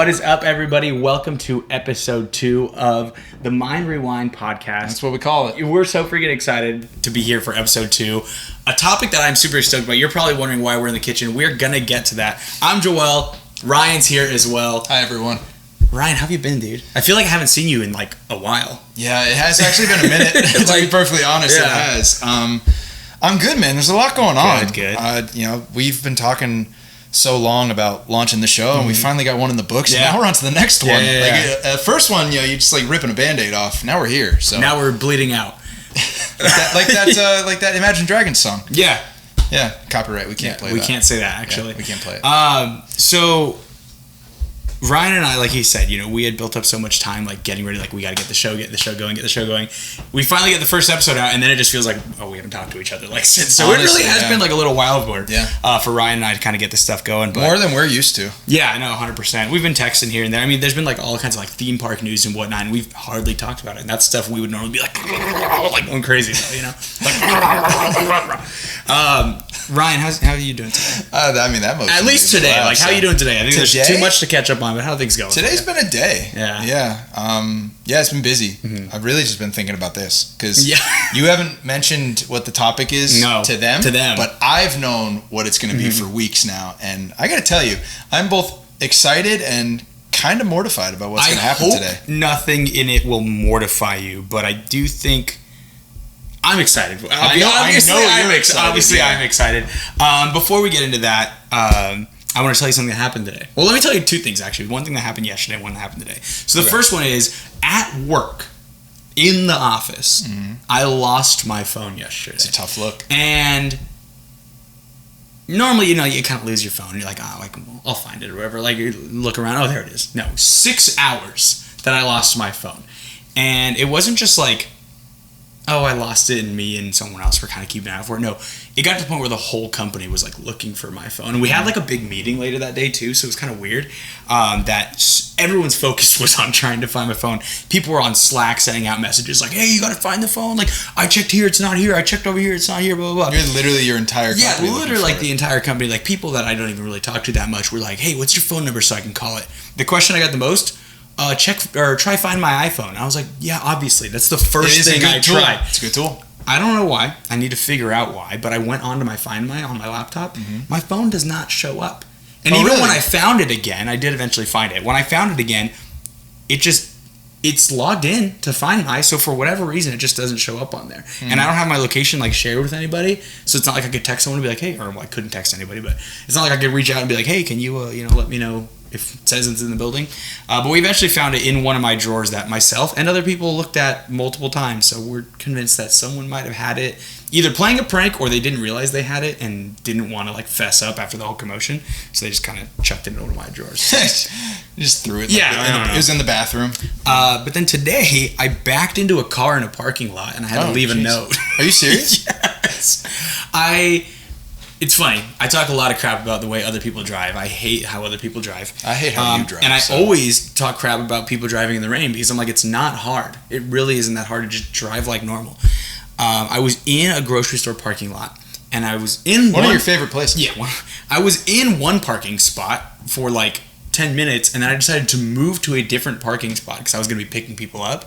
What is up, everybody? Welcome to episode 2 of the Mind Rewind podcast. That's what we call it. We're so freaking excited to be here for episode 2. A topic that I'm super stoked about. You're probably wondering why we're in the kitchen. We're going to get to that. I'm Joel. Ryan's here as well. Hi, everyone. Ryan, how have you been, dude? I feel like I haven't seen you in like a while. Yeah, it has actually been a minute. To be perfectly honest, Yeah. It has. I'm good, man. There's a lot going on. Good. We've been talking so long about launching the show, and we finally got one in the books. Yeah. And now we're on to the next one. Yeah. First one, you just like ripping a Band-Aid off. Now we're here. So Now we're bleeding out. like that Imagine Dragons song. Yeah. Yeah, copyright. We can't play that. We can't say that, actually. Yeah, we can't play it. So Ryan and I, like he said, we had built up so much time, like getting ready, like we got to get the show going. We finally get the first episode out, and then it just feels like, we haven't talked to each other like since. So honestly, it really has been like a little wild board. Yeah. For Ryan and I to kind of get this stuff going. But More than we're used to. yeah, I know, 100%. We've been texting here and there. I mean, there's been like all kinds of like theme park news and whatnot, and we've hardly talked about it. And that's stuff we would normally be like going crazy about, Ryan, how are you doing today? That most. At least today. Wow, Like, how are you doing today? I think there's Today? too much to catch up on, but how are things going? Today's been a day. Yeah. Yeah, it's been busy. I've really just been thinking about this because Yeah. you haven't mentioned what the topic is to them. But I've known what it's going to be for weeks now, and I got to tell you, I'm both excited and kind of mortified about what's going to happen today. Nothing in it will mortify you, but I do think I'm excited. Obviously, you're excited. Obviously, Yeah. I'm excited. Before we get into that, I want to tell you something that happened today. Well, let me tell you two things, actually. One thing that happened yesterday, one that happened today. So the first one is, at work, in the office, I lost my phone yesterday. It's a tough look. And normally, you kind of lose your phone. You're like, I'll find it or whatever. Like, you look around, there it is. No, 6 hours that I lost my phone. And it wasn't just like, I lost it and me and someone else were kind of keeping an eye out for it. No, it got to the point where the whole company was like looking for my phone. And we had like a big meeting later that day too, so it was kind of weird that everyone's focus was on trying to find my phone. People were on Slack sending out messages like, hey, you got to find the phone. Like, I checked here, it's not here. I checked over here, it's not here, blah, blah, blah. You're literally your entire company. Yeah, literally like the entire company. Like, people that I don't even really talk to that much were like, hey, what's your phone number so I can call it? The question I got the most, try find my iPhone. I was like, yeah, obviously. That's the first thing I tried. It's a good tool. I don't know why. I need to figure out why. But I went on to my Find My on my laptop. My phone does not show up. And even really? when I found it again, I did eventually find it. When I found it again, it's logged in to Find My. So for whatever reason, it just doesn't show up on there. And I don't have my location like shared with anybody. So it's not like I could text someone and be like, hey, or I couldn't text anybody, but it's not like I could reach out and be like, hey, can you let me know if it says it's in the building. But we eventually found it in one of my drawers that myself and other people looked at multiple times. So we're convinced that someone might have had it, either playing a prank or they didn't realize they had it and didn't want to like fess up after the whole commotion. So they just kind of chucked it into one of my drawers. Just threw it. Yeah, it was in the bathroom. But then today I backed into a car in a parking lot and I had to leave a note. Are you serious? Yes. It's funny. I talk a lot of crap about the way other people drive. I hate how other people drive. I hate how you drive. And I always talk crap about people driving in the rain because I'm like, it's not hard. It really isn't that hard to just drive like normal. I was in a grocery store parking lot, and I was in one of your favorite places. Yeah. I was in one parking spot for like 10 minutes, and then I decided to move to a different parking spot because I was going to be picking people up.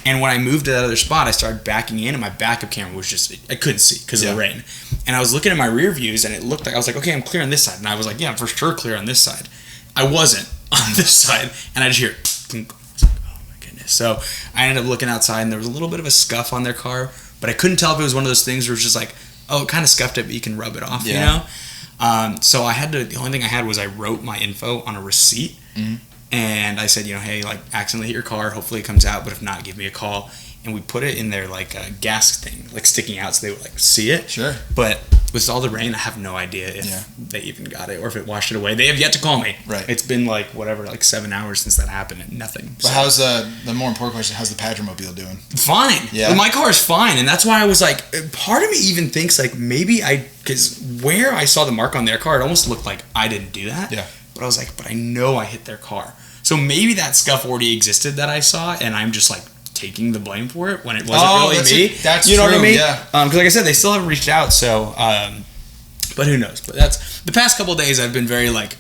And when I moved to that other spot, I started backing in, and my backup camera was I couldn't see because of the rain. And I was looking at my rear views, and it looked like, I was like, okay, I'm clear on this side. And I was like, yeah, I'm for sure clear on this side. I wasn't on this side, and I just hear, clunk. I was like, oh my goodness. So I ended up looking outside, and there was a little bit of a scuff on their car, but I couldn't tell if it was one of those things where it's just like, it kind of scuffed it, but you can rub it off, So the only thing I had was I wrote my info on a receipt. And I said, hey, like, accidentally hit your car. Hopefully it comes out, but if not, give me a call. And we put it in their, like, gas thing, like, sticking out so they would, like, see it. Sure. But with all the rain, I have no idea if they even got it or if it washed it away. They have yet to call me. Right. It's been, like, 7 hours since that happened and nothing. But how's the more important question, how's the Padramobile doing? Fine. Yeah. My car is fine. And that's why I was, like, part of me even thinks, like, maybe because where I saw the mark on their car, it almost looked like I didn't do that. Yeah. But I was like, but I know I hit their car. So maybe that scuff already existed that I saw, and I'm just like taking the blame for it when it wasn't really me. That's you know true, what I mean? Yeah. Because like I said, they still haven't reached out. So, but who knows? But that's the past couple of days. I've been very like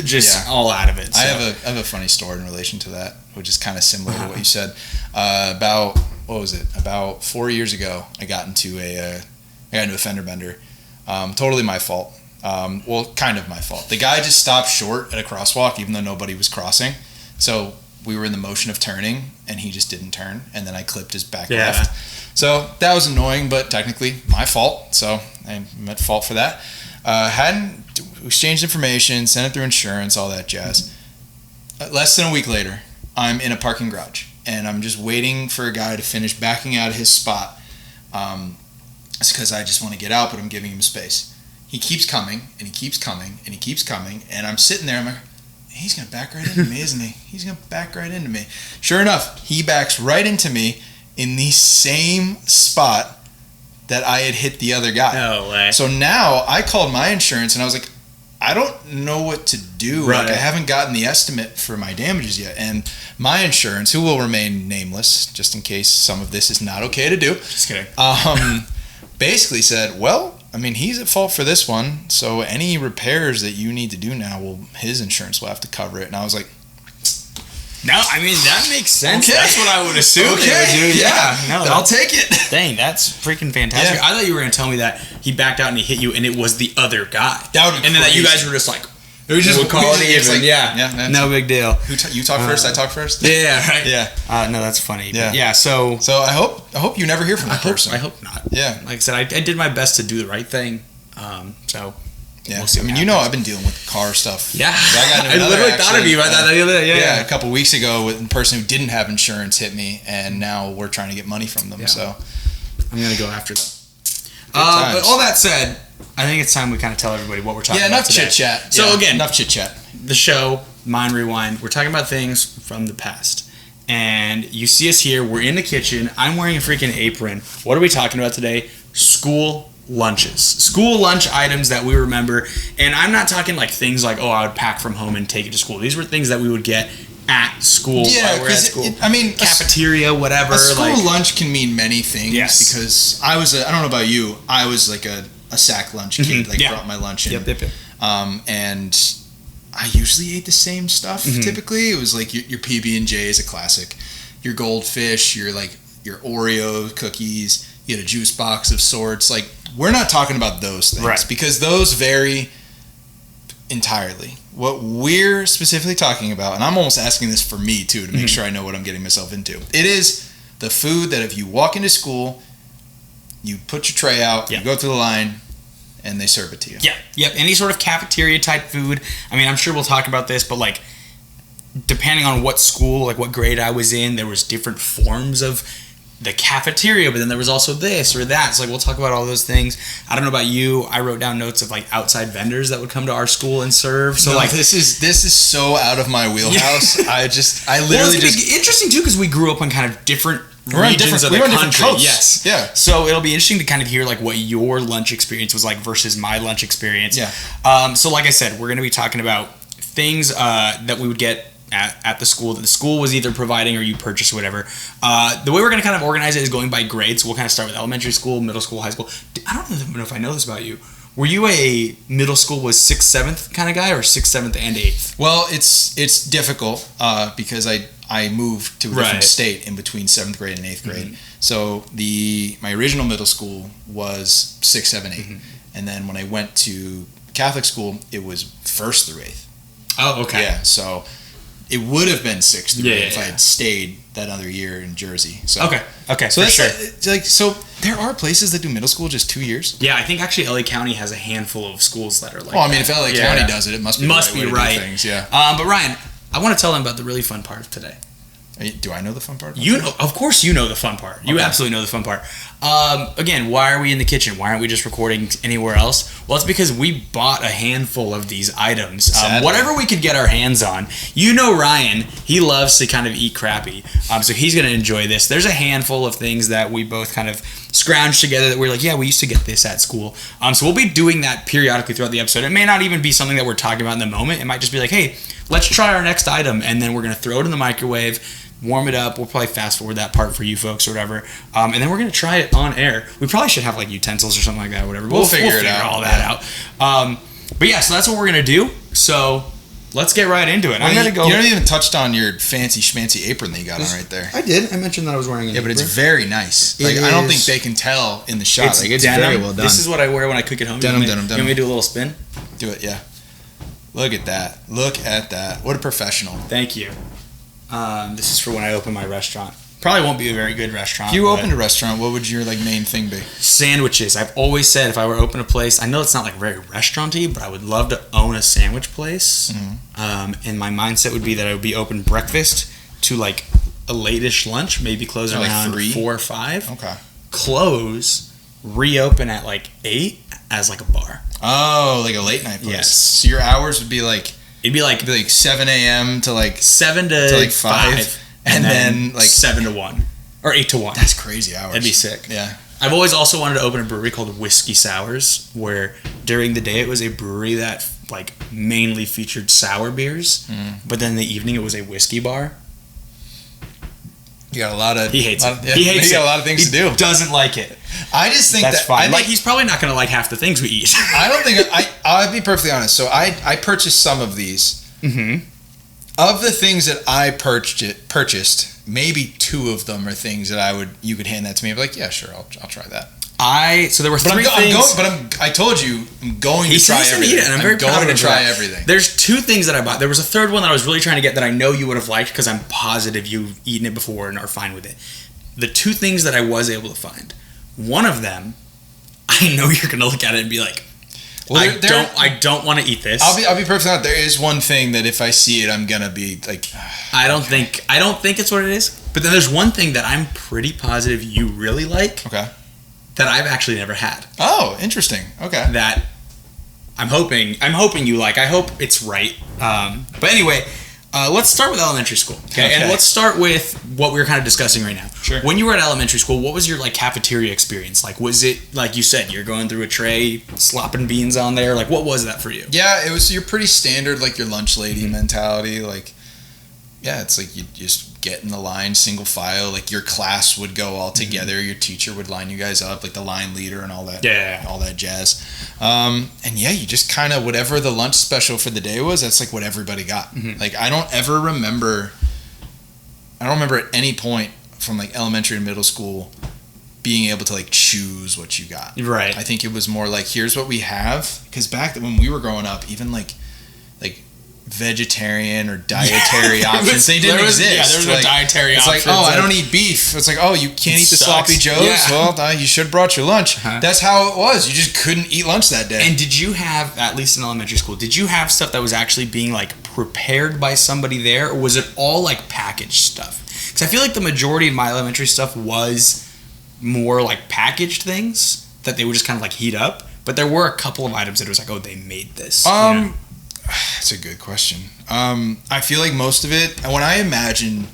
just all out of it. So. I have a funny story in relation to that, which is kind of similar to what you said. About 4 years ago, I got into a fender bender. Totally my fault. Kind of my fault. The guy just stopped short at a crosswalk, even though nobody was crossing. So we were in the motion of turning, and he just didn't turn, and then I clipped his back left. So that was annoying, but technically my fault. So I'm at fault for that. Hadn't exchanged information, sent it through insurance, all that jazz. Less than a week later, I'm in a parking garage, and I'm just waiting for a guy to finish backing out of his spot. It's because I just want to get out, but I'm giving him space. He keeps coming, and he keeps coming, and he keeps coming, and I'm sitting there, I'm like, he's going to back right into me, isn't he? He's going to back right into me. Sure enough, he backs right into me in the same spot that I had hit the other guy. No way. So now I called my insurance, and I was like, I don't know what to do. Right. Like, I haven't gotten the estimate for my damages yet. And my insurance, who will remain nameless, just in case some of this is not okay to do. Just kidding. Basically said, well, I mean, he's at fault for this one, so any repairs that you need to do now, his insurance will have to cover it. And I was like, no, I mean, that makes sense. Okay. That's what I would assume they would do. Yeah. No, I'll take it. Dang, that's freaking fantastic. Yeah. I thought you were going to tell me that he backed out and he hit you, and it was the other guy. That would be and then that crazy. you guys were just like, It was just we'll call it it's even. like, yeah, no big deal. You talk first, I talk first? Yeah, right. Yeah. No, that's funny. Yeah. But yeah, so I hope you never hear from that person. I hope not. Yeah. Like I said, I did my best to do the right thing. So yeah. we'll see what happens. I've been dealing with car stuff. Yeah. I literally thought of you about that the other day. Yeah. A couple weeks ago, with a person who didn't have insurance hit me, and now we're trying to get money from them. Yeah. So I'm gonna go after them. But all that said, I think it's time we kind of tell everybody what we're talking about enough today. chit chat. So again, enough chit chat. The show Mind Rewind. We're talking about things from the past, and you see us here. We're in the kitchen. I'm wearing a freaking apron. What are we talking about today? School lunches, school lunch items that we remember. And I'm not talking like things like, I would pack from home and take it to school. These were things that we would get at school. Yeah, while we're at school. cafeteria, whatever. A school lunch can mean many things. Yes. Because I don't know about you, I was like a sack lunch kid. Brought my lunch in. Yep. And I usually ate the same stuff. Typically, it was like your PB&J is a classic. Your Goldfish, your Oreo cookies. You had a juice box of sorts. Like, we're not talking about those things, right? Because those vary entirely. What we're specifically talking about, and I'm almost asking this for me too, to make sure I know what I'm getting myself into. It is the food that if you walk into school, you put your tray out, you go through the line, and they serve it to you. Yeah. Yep. Any sort of cafeteria type food. I mean, I'm sure we'll talk about this, but like, depending on what school, like what grade I was in, there was different forms of the cafeteria, but then there was also this or that. So like, we'll talk about all those things. I don't know about you. I wrote down notes of like outside vendors that would come to our school and serve. So this is so out of my wheelhouse. I literally it's interesting too, because we grew up in kind of different regions of the country. Yes. Yeah. So it'll be interesting to kind of hear like what your lunch experience was like versus my lunch experience. Yeah. So like I said, we're going to be talking about things that we would get at the school that the school was either providing or you purchased or whatever. The way we're going to kind of organize it is going by grades. So we'll kind of start with elementary school, middle school, high school. I don't know if I know this about you. Were you a middle school was 6th, 7th kind of guy, or 6th, 7th, and 8th? Well, it's difficult because I moved to a different state in between 7th grade and 8th grade. So my original middle school was 6th, 7th, 8th. And then when I went to Catholic school, it was 1st through 8th. Oh, okay. Yeah, so it would have been 6th through 8th if I had stayed that other year in Jersey. So okay, so for that's sure. So there are places that do middle school just 2 years. Yeah, I think actually LA County has a handful of schools that are like. Well, I mean, if LA County does it, it must be right. Things, yeah. But Ryan, I want to tell them about the really fun part of today. Do I know the fun part? Of course, you know the fun part. You absolutely know the fun part. Again, why are we in the kitchen? Why aren't we just recording anywhere else? Well, it's because we bought a handful of these items. Whatever we could get our hands on. You know Ryan, he loves to kind of eat crappy. So he's going to enjoy this. There's a handful of things that we both kind of scrounged together that we're like, yeah, we used to get this at school. So we'll be doing that periodically throughout the episode. It may not even be something that we're talking about in the moment. It might just be like, hey, let's try our next item. And then we're going to throw it in the microwave, warm it up. We'll probably fast forward that part for you folks or whatever. And then we're going to try it on air. We probably should have like utensils or something like that or whatever. We'll figure all that out. But yeah, so that's what we're going to do. So let's get right into it. I'm gonna go. You haven't even touched on your fancy schmancy apron that you got on right there. I did. I mentioned that I was wearing an Yeah, but apron. it's very nice. Like, I don't think they can tell in the shot. It's, like, it's denim. very well done. This is what I wear when I cook at home. Denim. You want me to do a little spin? Do it, yeah. Look at that. Look at that. What a professional. Thank you. This is for when I open my restaurant. Probably won't be a very good restaurant. If you opened a restaurant, what would your main thing be? Sandwiches. I've always said if I were to open a place, I know it's not very restaurant-y, but I would love to own a sandwich place. Mm-hmm. And my mindset would be that I would be open breakfast to a late-ish lunch, maybe close around 3? 4 or 5. Okay. Close, reopen at 8 as a bar. Oh, like a late night place. Yes. So your hours would be It'd be 7 a.m. to 7 to 5. And then 7 to 1 or 8 to 1. That's crazy hours. That'd be sick. Yeah. I've always also wanted to open a brewery called Whiskey Sours, where during the day it was a brewery that mainly featured sour beers, but then in the evening it was a whiskey bar. You got a lot of. He hates it. Yeah, He hates you got it. a lot of things to do. Doesn't like it. I just think That's that fine. He's probably not going to like half the things we eat. I don't think I'll be perfectly honest. So I purchased some of these. Mm-hmm. Of the things that I purchased, maybe 2 of them are things that you could hand that to me. I'd be like, yeah, sure, I'll try that. So there were 3 things. I told you I'm going to try everything. Eat it, and I'm very proud going of to try that. everything. There's 2 things that I bought. There was a third one that I was really trying to get that I know you would have liked because I'm positive you've eaten it before and are fine with it. The 2 things that I was able to find. One of them, I know you're going to look at it and be like, I don't want to eat this. I'll be perfectly honest. There is one thing that if I see it, I'm gonna be like. I don't think it's what it is. But then there's one thing that I'm pretty positive you really like. Okay. That I've actually never had. Oh, interesting. Okay. That I'm hoping you like. I hope it's right. But anyway, let's start with elementary school. Okay. And let's start with what we were kind of discussing right now. Sure. When you were at elementary school, what was your cafeteria experience? Was it like you said, you're going through a tray, slopping beans on there? What was that for you? Yeah, it was your pretty standard your lunch lady mentality. Yeah, it's you just get in the line, single file. Your class would go all together. Your teacher would line you guys up, the line leader and all that. Yeah. All that jazz. And yeah, you just kind of whatever the lunch special for the day was. That's what everybody got. Mm-hmm. I don't remember at any point from elementary and middle school being able to choose what you got. Right. I think it was more here's what we have. Because back when we were growing up, even vegetarian or dietary options. They didn't exist. Yeah, there was no dietary options. It's I don't eat beef. It's you can't eat the sloppy joes. Yeah. Well, you should have brought your lunch. Uh-huh. That's how it was. You just couldn't eat lunch that day. And did you have, at least in elementary school, did you have stuff that was actually being prepared by somebody there, or was it all packaged stuff? Because I feel the majority of my elementary stuff was more packaged things that they would just kind of heat up. But there were a couple of items that it was they made this. That's a good question. I feel most of it, when I imagine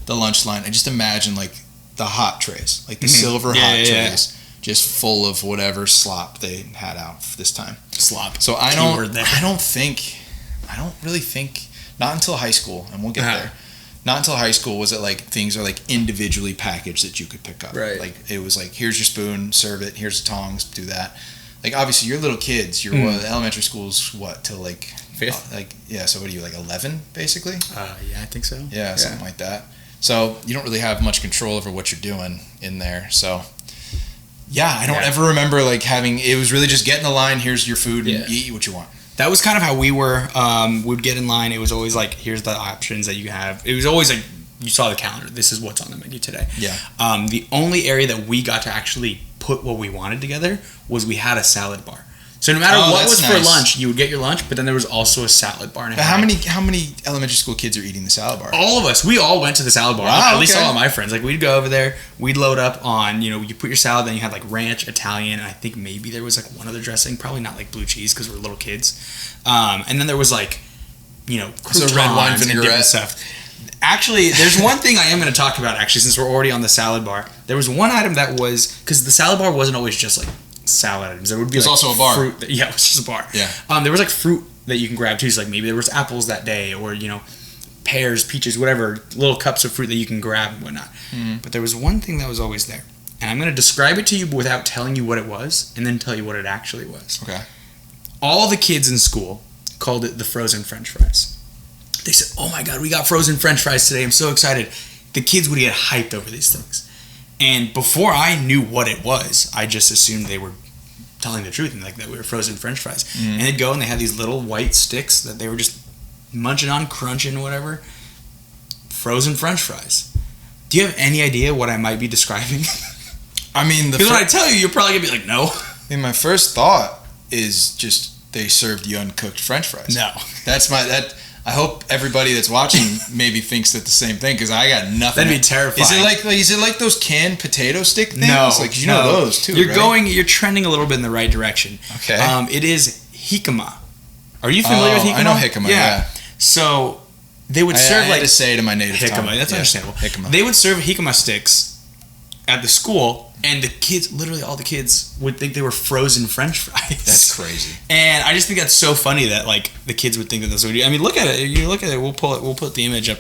the lunch line, I just imagine the hot trays, the silver hot trays, just full of whatever slop they had out this time. Slop. So I don't really think, not until high school, and we'll get there. Not until high school was it things are individually packaged that you could pick up. Right. It was here's your spoon, serve it. Here's the tongs, do that. Obviously you're little kids. You're elementary school's what till 5th? So what are you 11 basically? Yeah, I think so. Yeah, something like that. So you don't really have much control over what you're doing in there. So yeah, I don't ever remember having. It was really just get in the line. Here's your food and eat what you want. That was kind of how we were. We'd get in line. It was always here's the options that you have. It was always you saw the calendar. This is what's on the menu today. Yeah. The only area that we got to actually put what we wanted together was we had a salad bar. So no matter what was for lunch, you would get your lunch, but then there was also a salad bar. But how many elementary school kids are eating the salad bar? All of us. We all went to the salad bar. Wow, at least all of my friends. We'd go over there. We'd load up on, you put your salad, then you had ranch, Italian, and I think maybe there was one other dressing. Probably not blue cheese because we're little kids. And then there was croutons red wine and vinaigrette different stuff. Actually, there's one thing I am going to talk about, since we're already on the salad bar. There was one item that was, because the salad bar wasn't always just salad items. There would be also a bar. Fruit it was just a bar. Yeah. There was fruit that you can grab too. So maybe there was apples that day, or pears, peaches, whatever, little cups of fruit that you can grab and whatnot. Mm-hmm. But there was one thing that was always there, and I'm going to describe it to you without telling you what it was, and then tell you what it actually was. Okay. All the kids in school called it the frozen French fries. They said, "Oh my God, we got frozen French fries today! I'm so excited!" The kids would get hyped over these things, and before I knew what it was, I just assumed they were telling the truth and like that we were frozen French fries. And they'd go and they had these little white sticks that they were just munching on, crunching, whatever. Frozen French fries. Do you have any idea what I might be describing? I mean, because when I tell you, you're probably gonna be like, no. I mean, my first thought is just they served you uncooked French fries. No, that's I hope everybody that's watching maybe thinks that the same thing because I got nothing. That'd be terrifying. Is it like those canned potato stick things? No, like you know those too. You're trending a little bit in the right direction. Okay. It is jicama. Are you familiar with jicama? I know jicama. Yeah. So they would serve I had to say it in my native tongue. That's understandable. Jicama. They would serve jicama sticks at the school, and the kids, literally all the kids, would think they were frozen French fries. That's crazy. And I just think that's so funny that like the kids would think that this would. I mean, look at it. You look at it. We'll put the image up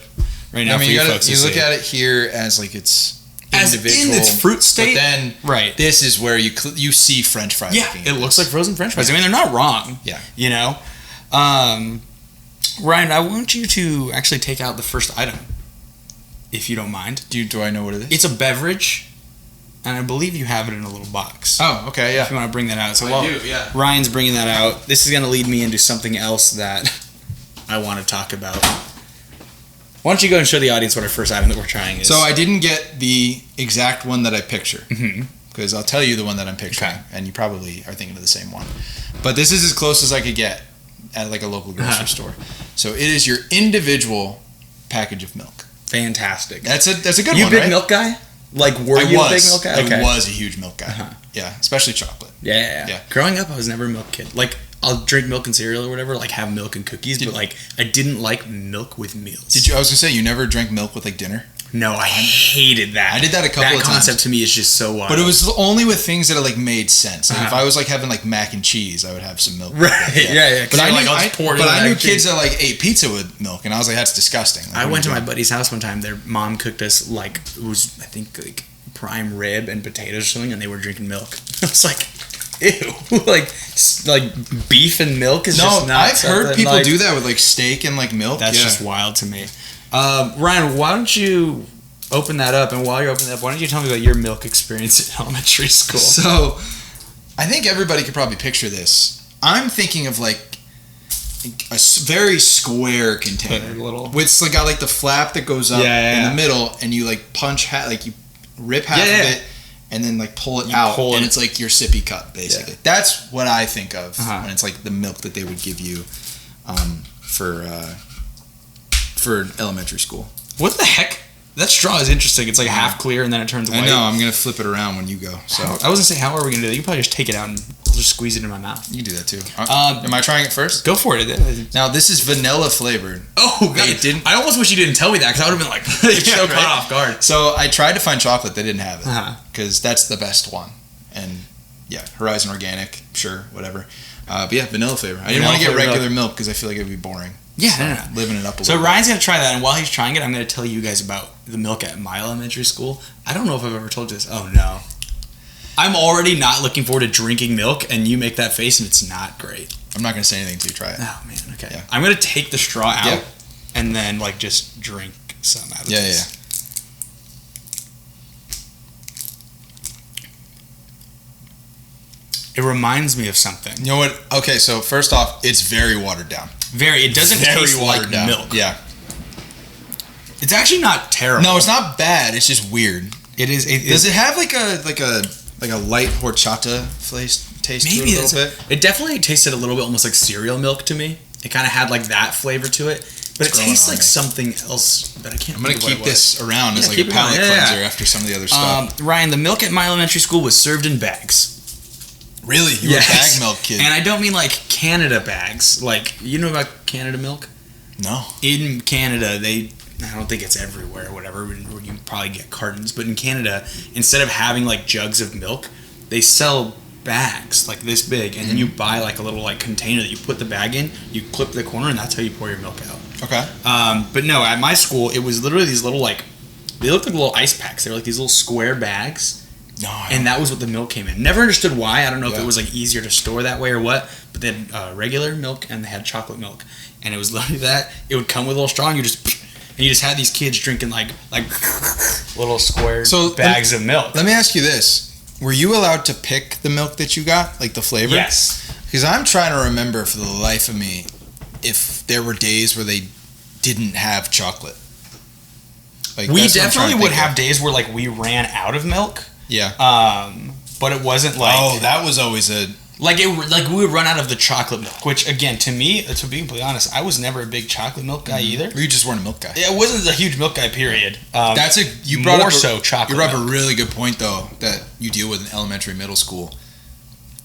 right now. I mean, you look at it here as like it's individual, in its fruit state. But then, right, this is where you see French fries. Yeah, it looks like frozen French fries. I mean, they're not wrong. Yeah, you know. Ryan, I want you to actually take out the first item, if you don't mind. Do I know what it is? It's a beverage, and I believe you have it in a little box. Oh, okay, yeah. If you want to bring that out. So I do, yeah. Ryan's bringing that out, this is going to lead me into something else that I want to talk about. Why don't you go and show the audience what our first item that we're trying is. So I didn't get the exact one that I picture. Mm-hmm. Because I'll tell you the one that I'm picturing, and you probably are thinking of the same one. But this is as close as I could get at like a local grocery store. So it is your individual package of milk. Fantastic. That's a good you one, a big right? milk guy? Like, were you a big milk guy? I was a huge milk guy. Uh-huh. Yeah, especially chocolate. Yeah. Growing up, I was never a milk kid. Like, I'll drink milk and cereal or whatever, like have milk and cookies, but like, I didn't like milk with meals. I was gonna say, you never drank milk with like dinner? No, I hated that. I did that a couple of times. That concept to me is just so wild. But it was only with things that like made sense. Like if I was like having like mac and cheese, I would have some milk. Right? Yeah. But I knew kids that like ate pizza with milk, and I was like, that's disgusting. Like, I went to my buddy's house one time. Their mom cooked us like it was, I think, like prime rib and potatoes or something, and they were drinking milk. I was like, ew, like beef and milk is just not. I've heard people do that with like steak and like milk. That's just wild to me. Ryan, why don't you open that up? And while you're opening that up, why don't you tell me about your milk experience at elementary school? So, I think everybody could probably picture this. I'm thinking of like a very square container. It's like got like the flap that goes up in the middle, and you like punch you rip half of it, and then like pull it out, and it's like your sippy cup basically. Yeah. That's what I think of when it's like the milk that they would give you for elementary school. What the heck? That straw is interesting. It's like half clear and then it turns white. I know. I'm gonna flip it around when you go. So I was gonna say, how are we gonna do that? You can probably just take it out and I'll just squeeze it in my mouth. You can do that too. Am I trying it first? Go for it. Now this is vanilla flavored. Oh God! It didn't. I almost wish you didn't tell me that because I would have been like, so caught off guard. So I tried to find chocolate. They didn't have it because that's the best one. And yeah, Horizon Organic, sure, whatever. But yeah, vanilla flavor. I didn't want to get regular milk because I feel like it would be boring. Yeah, so no. Living it up a little So bit. Ryan's going to try that, and while he's trying it, I'm going to tell you guys about the milk at my elementary school. I don't know if I've ever told you this. Oh, no. I'm already not looking forward to drinking milk, and you make that face, and it's not great. I'm not going to say anything until you try it. Oh, man, okay. Yeah. I'm going to take the straw out, and then, like, just drink some out of this. It reminds me of something. You know what? Okay, so first off, it's very watered down. It doesn't taste like milk. Yeah. It's actually not terrible. No, it's not bad. It's just weird. It is. Does it have like a light horchata taste maybe to it a little bit? It definitely tasted a little bit almost like cereal milk to me. It kind of had like that flavor to it. But it tastes like something else that I can't. I'm gonna keep this around as like a palate cleanser after some of the other stuff. Ryan, the milk at my elementary school was served in bags. Really? You were a bag milk kid. And I don't mean like Canada bags. Like, you know about Canada milk? No. In Canada, I don't think it's everywhere or whatever, where you can probably get cartons, but in Canada, instead of having like jugs of milk, they sell bags like this big, and then you buy like a little like container that you put the bag in, you clip the corner, and that's how you pour your milk out. Okay. But no, at my school, it was literally these little like, they looked like little ice packs. They were like these little square bags, No, and that was what the milk came in. Never understood why. I don't know if Yeah. it was like easier to store that way or what. But they had regular milk and they had chocolate milk, and it was literally that. It would come with a little straw, and you just had these kids drinking like little square bags of milk. Let me ask you this: were you allowed to pick the milk that you got, like the flavor? Yes. Because I'm trying to remember for the life of me if there were days where they didn't have chocolate. Like, We that's what I'm trying definitely to would think have of. days where like we ran out of milk. Yeah. But it wasn't like that was always a. like we would run out of the chocolate milk, which again to me, to be completely honest, I was never a big chocolate milk guy either. You just weren't a milk guy. It wasn't a huge milk guy. Period. That's you more brought up so chocolate. You brought up milk. a really good point though that you deal with in elementary, middle school,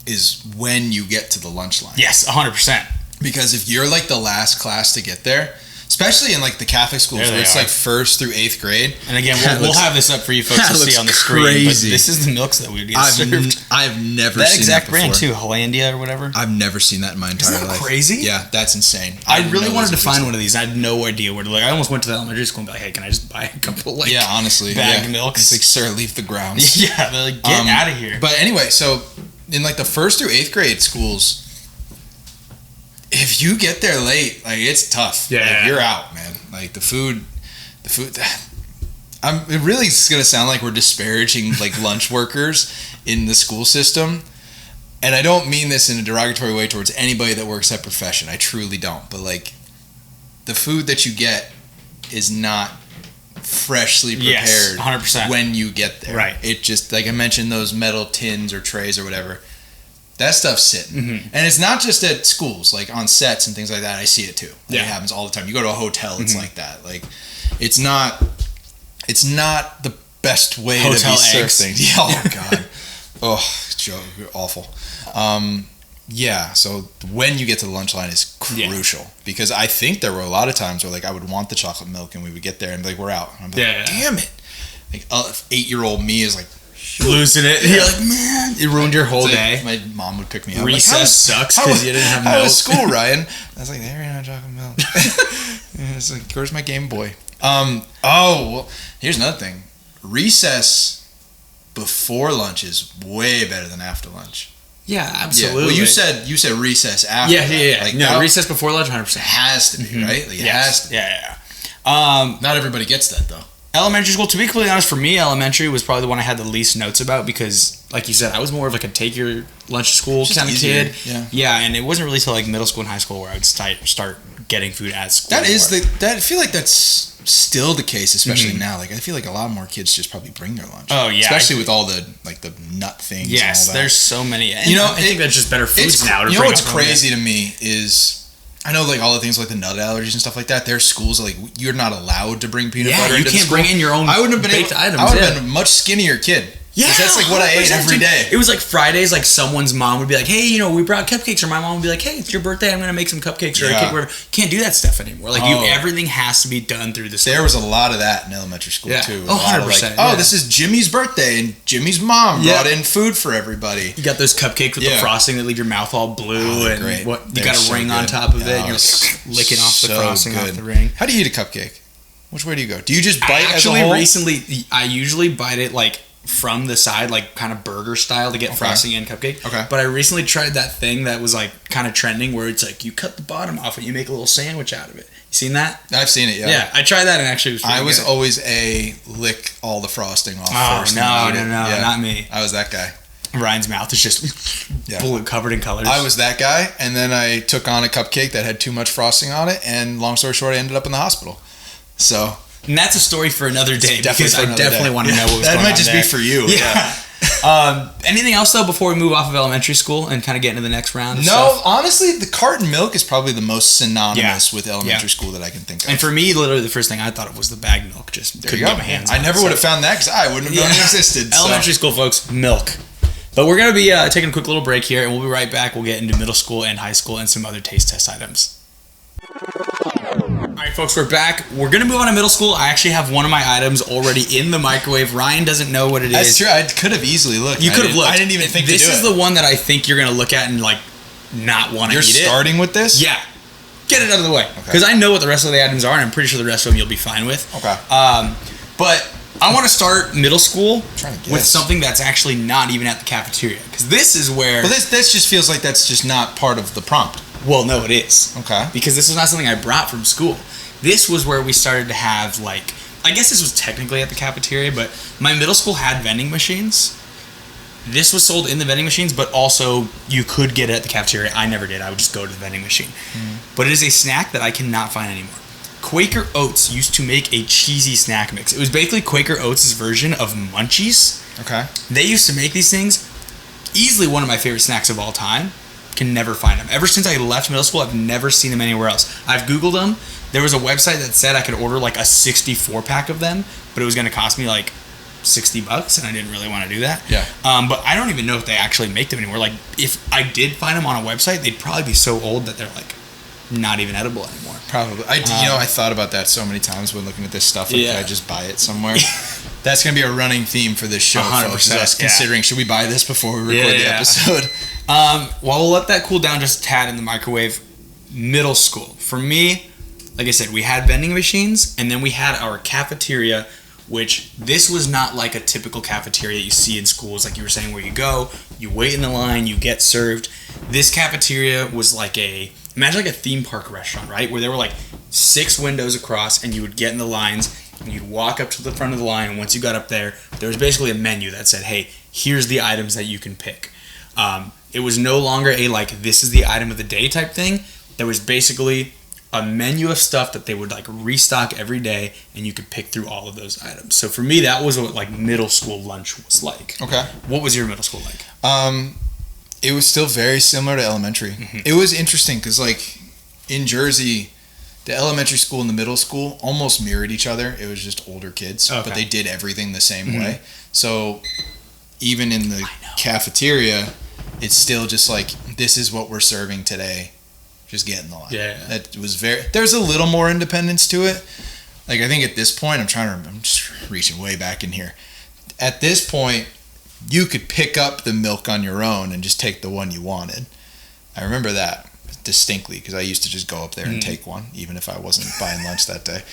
is when you get to the lunch line. Yes, 100%. Because if you're like the last class to get there, especially in like the Catholic schools There where they it's are. like 1st through 8th grade. And again, that we'll looks- have this up for you folks that to see looks on the screen. crazy. But this is the milks that we would get served. I've never That seen exact that brand before. too, Hollandia or whatever. I've never seen that in my entire Isn't that life. crazy? Yeah, that's insane. I really know wanted to those find exist. one of these. I had no idea where to look. I almost went to the elementary school and be like, "Hey, can I just buy a couple like Yeah, honestly, bagged yeah. milks?" It's like, sir, leave the grounds. Yeah, they're like, get out of here. But anyway, so in like the 1st through 8th grade schools, if you get there late, like it's tough. Yeah. Like, you're out, man. Like the food. It really is gonna sound like we're disparaging like lunch workers in the school system, and I don't mean this in a derogatory way towards anybody that works that profession. I truly don't. But like, the food that you get is not freshly Yes, prepared 100%. when you get there. Right. It just, like I mentioned, those metal tins or trays or whatever. That stuff's sitting. Mhm. And it's not just at schools, like on sets and things like that. I see it too. Like, Yeah. it happens all the time. You go to a hotel, it's Mhm. like that. Like, it's not the best way to Hotel be served eggs. things. Yeah, oh god. Oh, Joe, you're awful. Yeah, so when you get to the lunch line is crucial because I think there were a lot of times where like I would want the chocolate milk and we would get there and be like, we're out. And I'm like, Yeah. damn it. Like 8-year-old me is like losing it. You're like, man, it ruined your whole it's like, day. my mom would pick me up. Recess like, sucks because you didn't have How milk. was school, Ryan? I was like, there ain't no chocolate milk. And it's like, where's my Game Boy? Well, here's another thing. Recess before lunch is way better than after lunch. Yeah, Yeah. absolutely. Well, you said recess after. Yeah. that. Like, no, that recess before lunch, 100%. has to be right. Like, it has to be. Yeah. Not everybody gets that though. Elementary school, to be completely honest, for me, elementary was probably the one I had the least notes about because, like you said, I was more of like a take your lunch to school Just kind of easier, kid. yeah. And it wasn't really till like middle school and high school where I would start getting food at school. That is more. I feel like that's still the case, especially now. Like I feel like a lot more kids just probably bring their lunch. Oh, yeah. especially with all the like the nut things. Yes, and all that. there's so many. And You know, I think that's just better foods now. You know what's crazy to me is I know like all the things like the nut allergies and stuff like that. There's schools that, like you're not allowed to bring peanut butter. you into the can't school. bring in your own I wouldn't have been baked able, items. I would have yeah. been a much skinnier kid. Yeah, 'Cause that's like what I ate 100%, every dude. day. It was like Fridays, like someone's mom would be like, "Hey, we brought cupcakes," or my mom would be like, "Hey, it's your birthday. I'm gonna make some cupcakes or a Yeah. cake." Whatever. You can't do that stuff anymore. Like Oh. everything has to be done through the school. There was a lot of that in elementary school Yeah. too. Oh, A lot of, 100%, Like, yeah. this is Jimmy's birthday, and Jimmy's mom Yeah. brought in food for everybody. You got those cupcakes with the Yeah. frosting that leave your mouth all blue, they're and great. what you They're got a so ring on good. top of it. Oh, And you're it's licking off the so frosting off good. the ring. How do you eat a cupcake? Which way do you go? Do you just bite Actually, as a whole? recently, I usually bite it like from the side, like kind of burger style to get frosting and cupcake. Okay. But I recently tried that thing that was like kind of trending where it's like you cut the bottom off and you make a little sandwich out of it. You seen that? I've seen it. Yeah. Yeah, I tried that and actually it was pretty I was good. always a lick all the frosting off Oh, first. no, and eat it. no, Yeah. not me. I was that guy. Ryan's mouth is just Yeah. blue, covered in colors. I was that guy, and then I took on a cupcake that had too much frosting on it, and long story short, I ended up in the hospital. So And that's a story for another day definitely because for I another definitely day. want to know what was that going might on just there. be for you. Yeah. Anything else though before we move off of elementary school and kind of get into the next round? Of No, stuff? honestly, the carton milk is probably the most synonymous Yeah. with elementary Yeah. school that I can think of. And for me, literally the first thing I thought of was the bag milk. Just there couldn't you go. get my hands I on never it, would so. have found that because I wouldn't have known it existed. so. Elementary school, folks, milk. But we're going to be taking a quick little break here, and we'll be right back. We'll get into middle school and high school and some other taste test items. All right, folks, we're back. We're going to move on to middle school. I actually have one of my items already in the microwave. Ryan doesn't know what it is. That's true. I could have easily looked. You could have looked. I didn't even think this to do is it. the one that I think you're going to look at and, like, not want to You're eat it. starting with this? Yeah. Get it out of the way. Because I know what the rest of the items are, and I'm pretty sure the rest of them you'll be fine with. Okay. But I want to start middle school trying to guess. with something that's actually not even at the cafeteria, because this is where. Well, this just feels like that's just not part of the prompt. Well, no, it is. Okay. Because this was not something I brought from school. This was where we started to have, like, I guess this was technically at the cafeteria, but my middle school had vending machines. This was sold in the vending machines, but also you could get it at the cafeteria. I never did. I would just go to the vending machine. But it is a snack that I cannot find anymore. Quaker Oats used to make a cheesy snack mix. It was basically Quaker Oats' version of Munchies. Okay. They used to make these things. Easily one of my favorite snacks of all time. Can never find them. Ever since I left middle school, I've never seen them anywhere else. I've Googled them. There was a website that said I could order like a 64 pack of them, but it was going to cost me like $60, and I didn't really want to do that. Yeah. But I don't even know if they actually make them anymore. Like, if I did find them on a website, they'd probably be so old that they're like not even edible anymore. Probably. I thought about that so many times when looking at this stuff. Like, could I just buy it somewhere? That's going to be a running theme for this show, 100%, folks. Is us considering, should we buy this before we record the episode? Well, we'll let that cool down just a tad in the microwave. Middle school. For me, like I said, we had vending machines, and then we had our cafeteria, which this was not like a typical cafeteria that you see in schools, like you were saying, where you go, you wait in the line, you get served. This cafeteria was like imagine like a theme park restaurant, right? Where there were like 6 windows across, and you would get in the lines, and you'd walk up to the front of the line, and once you got up there was basically a menu that said, hey, here's the items that you can pick. It was no longer a like, this is the item of the day type thing. There was basically a menu of stuff that they would like restock every day, and you could pick through all of those items. So for me, that was what like middle school lunch was like. Okay. What was your middle school like? It was still very similar to elementary. Mm-hmm. It was interesting because like in Jersey, the elementary school and the middle school almost mirrored each other. It was just older kids, but they did everything the same way. So even in the cafeteria, it's still just like, this is what we're serving today. Just get in the line. Yeah. That was there's a little more independence to it. Like, I think at this point, I'm just reaching way back in here. At this point, you could pick up the milk on your own and just take the one you wanted. I remember that distinctly because I used to just go up there and take one, even if I wasn't buying lunch that day.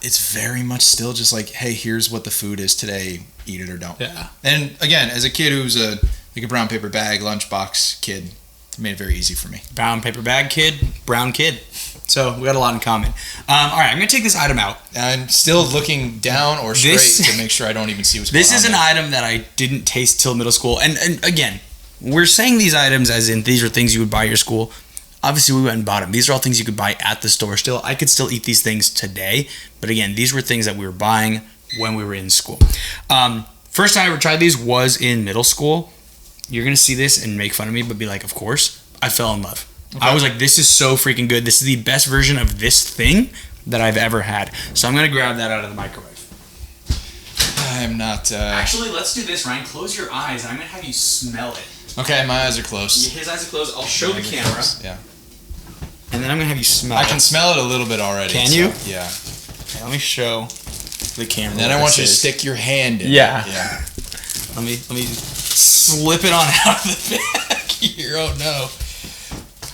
It's very much still just like, hey, here's what the food is today. Eat it or don't. Yeah. And again, as a kid who's a brown paper bag lunchbox kid, it made it very easy for me. Brown paper bag kid, brown kid. So we got a lot in common. All right, I'm gonna take this item out. I'm still looking down or straight to make sure I don't even see what's going on. This is an item that I didn't taste till middle school, and again, we're saying these items as in these are things you would buy at your school. Obviously, we went and bought them. These are all things you could buy at the store still. I could still eat these things today, but again, these were things that we were buying when we were in school. First time I ever tried these was in middle school. You're going to see this and make fun of me, but be like, of course, I fell in love. Okay. I was like, this is so freaking good. This is the best version of this thing that I've ever had. So I'm going to grab that out of the microwave. I'm not... Actually, let's do this, Ryan. Close your eyes, and I'm going to have you smell it. Okay, my eyes are closed. His eyes are closed. I'll show the camera. Closed. Yeah. And then I'm going to have you smell it. I can smell it a little bit already. Can you? Yeah. Okay, let me show the camera. And then I want you to stick your hand in. Yeah. Yeah. Let me slip it on out of the bag here. Oh no!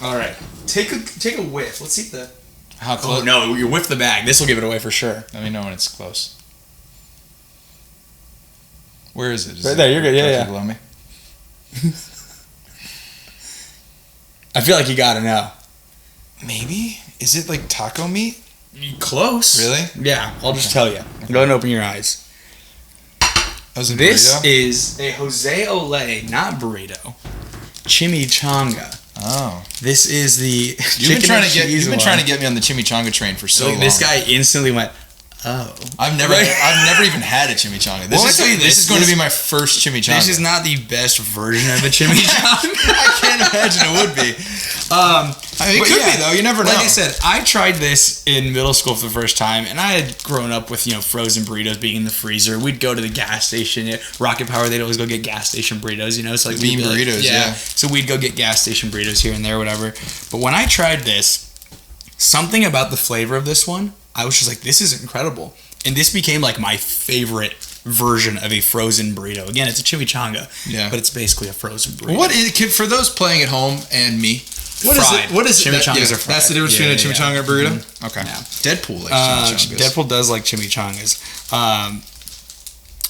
All right, take a whiff. Let's see if the. How close? Oh no, you whiff the bag. This will give it away for sure. Let me know when it's close. Where is it? Right there. You're good. Yeah. Below me. I feel like you gotta know. Maybe is it like taco meat? Close. Really? Yeah. I'll just tell you. Go ahead and open your eyes. This is a Jose Olé, not burrito, chimichanga. Oh, this is the you've been trying to get me on the chimichanga train for so long. This guy instantly went, oh. I've never even had a chimichanga. This is going to be my first chimichanga. This is not the best version of a chimichanga. I can't imagine it would be. It could be though. You never know. Like I said, I tried this in middle school for the first time, and I had grown up with frozen burritos being in the freezer. We'd go to the gas station. Rocket Power, they'd always go get gas station burritos. So like bean burritos. Yeah. So we'd go get gas station burritos here and there, whatever. But when I tried this, something about the flavor of this one, I was just like, this is incredible. And this became like my favorite version of a frozen burrito. Again, it's a chimichanga, but it's basically a frozen burrito. For those playing at home and me, What is fried. it? What is it? Chimichangas are fried. That's the difference between a chimichanga and a burrito? Okay. Yeah. Deadpool likes chimichangas. Deadpool does like chimichangas.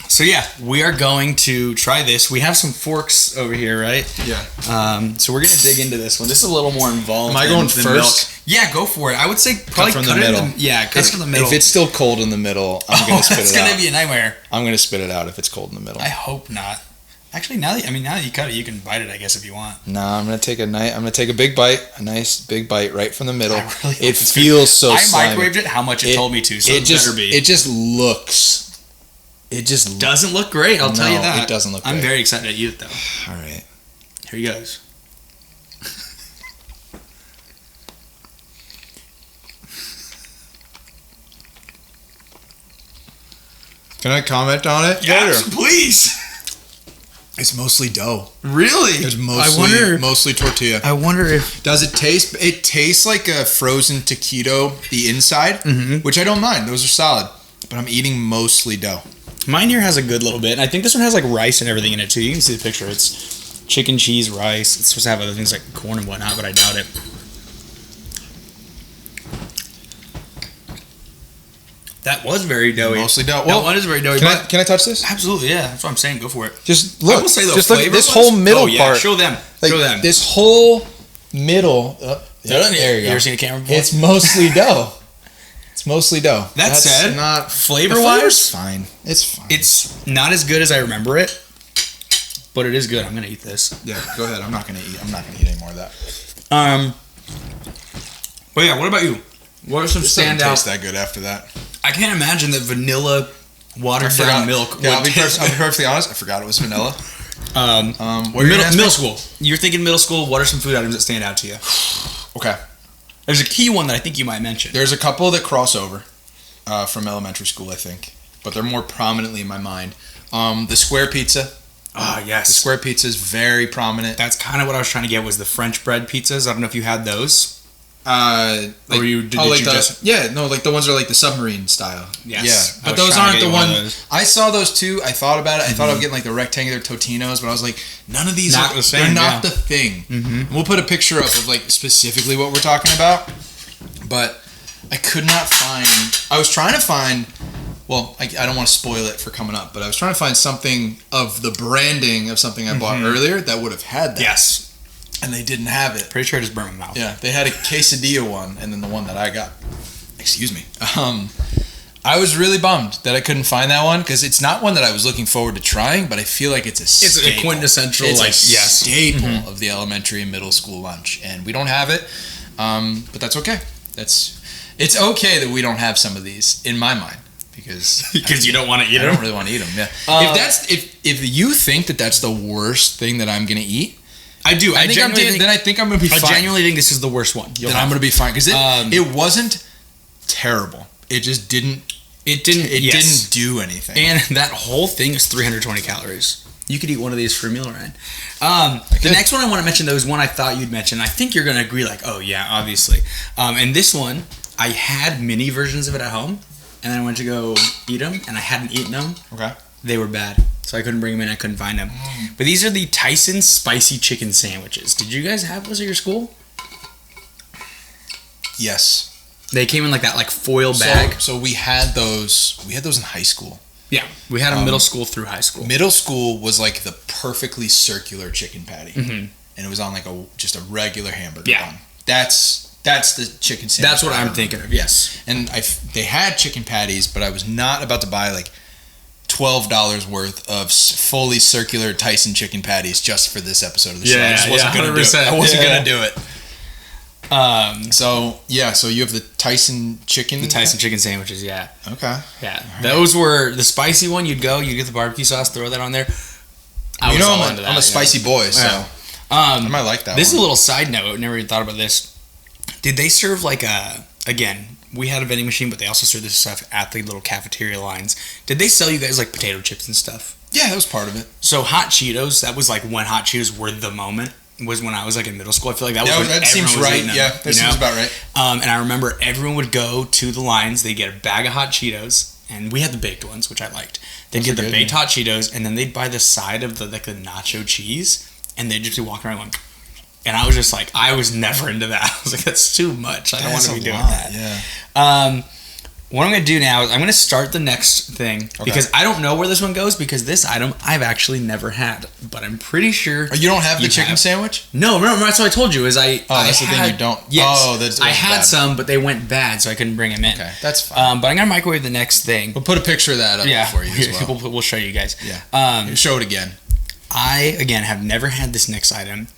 So yeah, we are going to try this. We have some forks over here, right? Yeah. So we're gonna dig into this one. This is a little more involved. Am I going than first? Milk. Yeah, go for it. I would say probably from the middle. Cut from the middle. If it's still cold in the middle, I'm gonna spit it out. It's gonna be a nightmare. I'm gonna spit it out if it's cold in the middle. I hope not. Actually, now that you cut it, you can bite it. I guess if you want. Nah, I'm gonna take a big bite, a nice big bite right from the middle. I really hope It it's feels so. I slimy. microwaved it how much it told me to, so it just better be. it just looks. It just doesn't look great. I'll tell you No, that. it doesn't look I'm great. very excited to eat it though. All right. Here he goes. Can I comment on it? Yes, please. It's mostly dough. Really? It's mostly tortilla. I wonder if Does it taste? It tastes like a frozen taquito, the inside, which I don't mind. Those are solid. But I'm eating mostly dough. mine here has a good little bit. And I think this one has like rice and everything in it too. You can see the picture. It's chicken, cheese, rice. It's supposed to have other things like corn and whatnot, but I doubt it. That was very doughy. Mostly dough. That Well, one is very doughy. can I touch this? Absolutely, yeah. That's what I'm saying. Go for it. Just I look. will say though, just look at this flavor-wise- whole middle oh, yeah. part. Show them. Like, Show them. this whole middle. There you go. ever seen a camera before? It's mostly dough. It's mostly dough. That said, not the flavor-wise, flavor's fine. It's fine. it's not as good as I remember it, but it is good. I'm gonna eat this. Yeah, go ahead. I'm not gonna eat any more of that. But yeah, what about you? What are some This doesn't standout? taste that good after that. I can't imagine that vanilla watered down milk. Yeah, I'll would be perfectly honest. I forgot it was vanilla. What were you gonna ask me? middle school. You're thinking middle school. What are some food items that stand out to you? Okay. There's a key one that I think you might mention. There's a couple that cross over from elementary school, I think, but they're more prominently in my mind. The square pizza. Ah, The yes. square pizza is very prominent. That's kind of what I was trying to get was the French bread pizzas. I don't know if you had those. Like, Or you- did you like just- like the ones that are like the submarine style. Yes. Yeah, I but was those trying to aren't get the you one one. of those. I saw those too. I thought about it. I thought of getting like the rectangular Totinos, but I was like, none of these Not are the same, They're not yeah. the thing. And we'll put a picture up of like specifically what we're talking about. But I could not find. I was trying to find. Well, I don't want to spoil it for coming up, but I was trying to find something of the branding of something I bought earlier that would have had that. Yes. And they didn't have it. Pretty sure I just burned my mouth. Yeah, they had a quesadilla one, and then the one that I got. Excuse me. I was really bummed that I couldn't find that one because it's not one that I was looking forward to trying, but I feel like it's a It's staple. a quintessential, It's like, a yes. staple of the elementary and middle school lunch, and we don't have it. But that's okay. It's okay that we don't have some of these in my mind because You don't want to eat I them. don't really want to eat them. Yeah. If you think that that's the worst thing that I'm gonna eat, I do. I then I think I'm gonna be I fine. genuinely think this is the worst one. Then I'm gonna be fine because Um, it wasn't terrible. It just didn't. It didn't. It yes. didn't do anything. And that whole thing is 320 calories. You could eat one of these for a meal, Ryan. The could. next one I want to mention, though, is one I thought you'd mention. I think you're going to agree, like, oh, yeah, obviously. And this one, I had mini versions of it at home, and then I went to go eat them, and I hadn't eaten them. Okay. They were bad, so I couldn't bring them in. I couldn't find them. But these are the Tyson spicy chicken sandwiches. Did you guys have those at your school? Yes. They came in like that, like foil bag. So we had those. We had those in high school. Yeah, we had them middle school through high school. Middle school was like the perfectly circular chicken patty, and it was on like just a regular hamburger Yeah. bun. That's the chicken sandwich. That's what I'm thinking of. Yes. And they had chicken patties, but I was not about to buy like $12 worth of fully circular Tyson chicken patties just for this episode of the show. I just wasn't gonna do it. 100%. I wasn't Yeah. gonna do it. So you have the Tyson chicken. The Tyson chicken sandwiches, yeah. Okay. Yeah. Those were the spicy one. You'd get the barbecue sauce, throw that on there. I was all into that, I'm a spicy boy, so Yeah. I might like that. This is a one. little side note. Never even thought about this. Did they serve like again, we had a vending machine, but they also served this stuff at the little cafeteria lines. Did they sell you guys like potato chips and stuff? Yeah, that was part of it. So Hot Cheetos, that was like when Hot Cheetos were the moment. Was when I was like in middle school. I feel like that was when That seems everyone was right. eating them, Yeah, that you seems know? about right. And I remember everyone would go to the lines. They'd get a bag of Hot Cheetos, and we had the baked ones, which I liked. They'd Those get are the good, baked yeah. Hot Cheetos, and then they'd buy the side of the nacho cheese, and they'd just be walking around going, And I was just like, I was never into that. I was like, that's too much. I don't want to be doing that. Yeah. What I'm going to do now is I'm going to start the next thing because I don't know where this one goes because this item I've actually never had, but I'm pretty sure. Oh, you don't have the chicken sandwich? No, remember that's what I told you is that's the thing you don't. Yes, I had bad. some, but they went bad, so I couldn't bring them in. Okay, that's fine. But I'm going to microwave the next thing. We'll put a picture of that up for you as well. We'll show you guys. Yeah. Show it again. I, again, have never had this next item.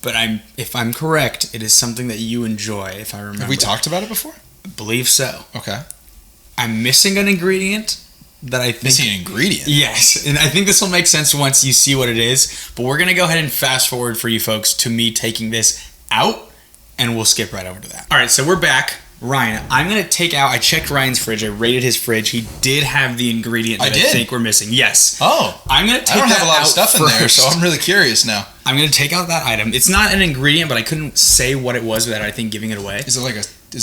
But if I'm correct, it is something that you enjoy, if I remember. Have we talked about it before? I believe so. Okay. I'm missing an ingredient that I think... Missing an ingredient? Yes. And I think this will make sense once you see what it is. But we're going to go ahead and fast forward for you folks to me taking this out, and we'll skip right over to that. All right, so we're back. Ryan, I'm going to take out... I checked Ryan's fridge. I rated his fridge. He did have the ingredient that I think we're missing. Yes. Oh. I'm going to take that out. I don't have a lot of stuff in there, so I'm really curious now. I'm going to take out that item. It's not an ingredient, but I couldn't say what it was without, I think, giving it away. Is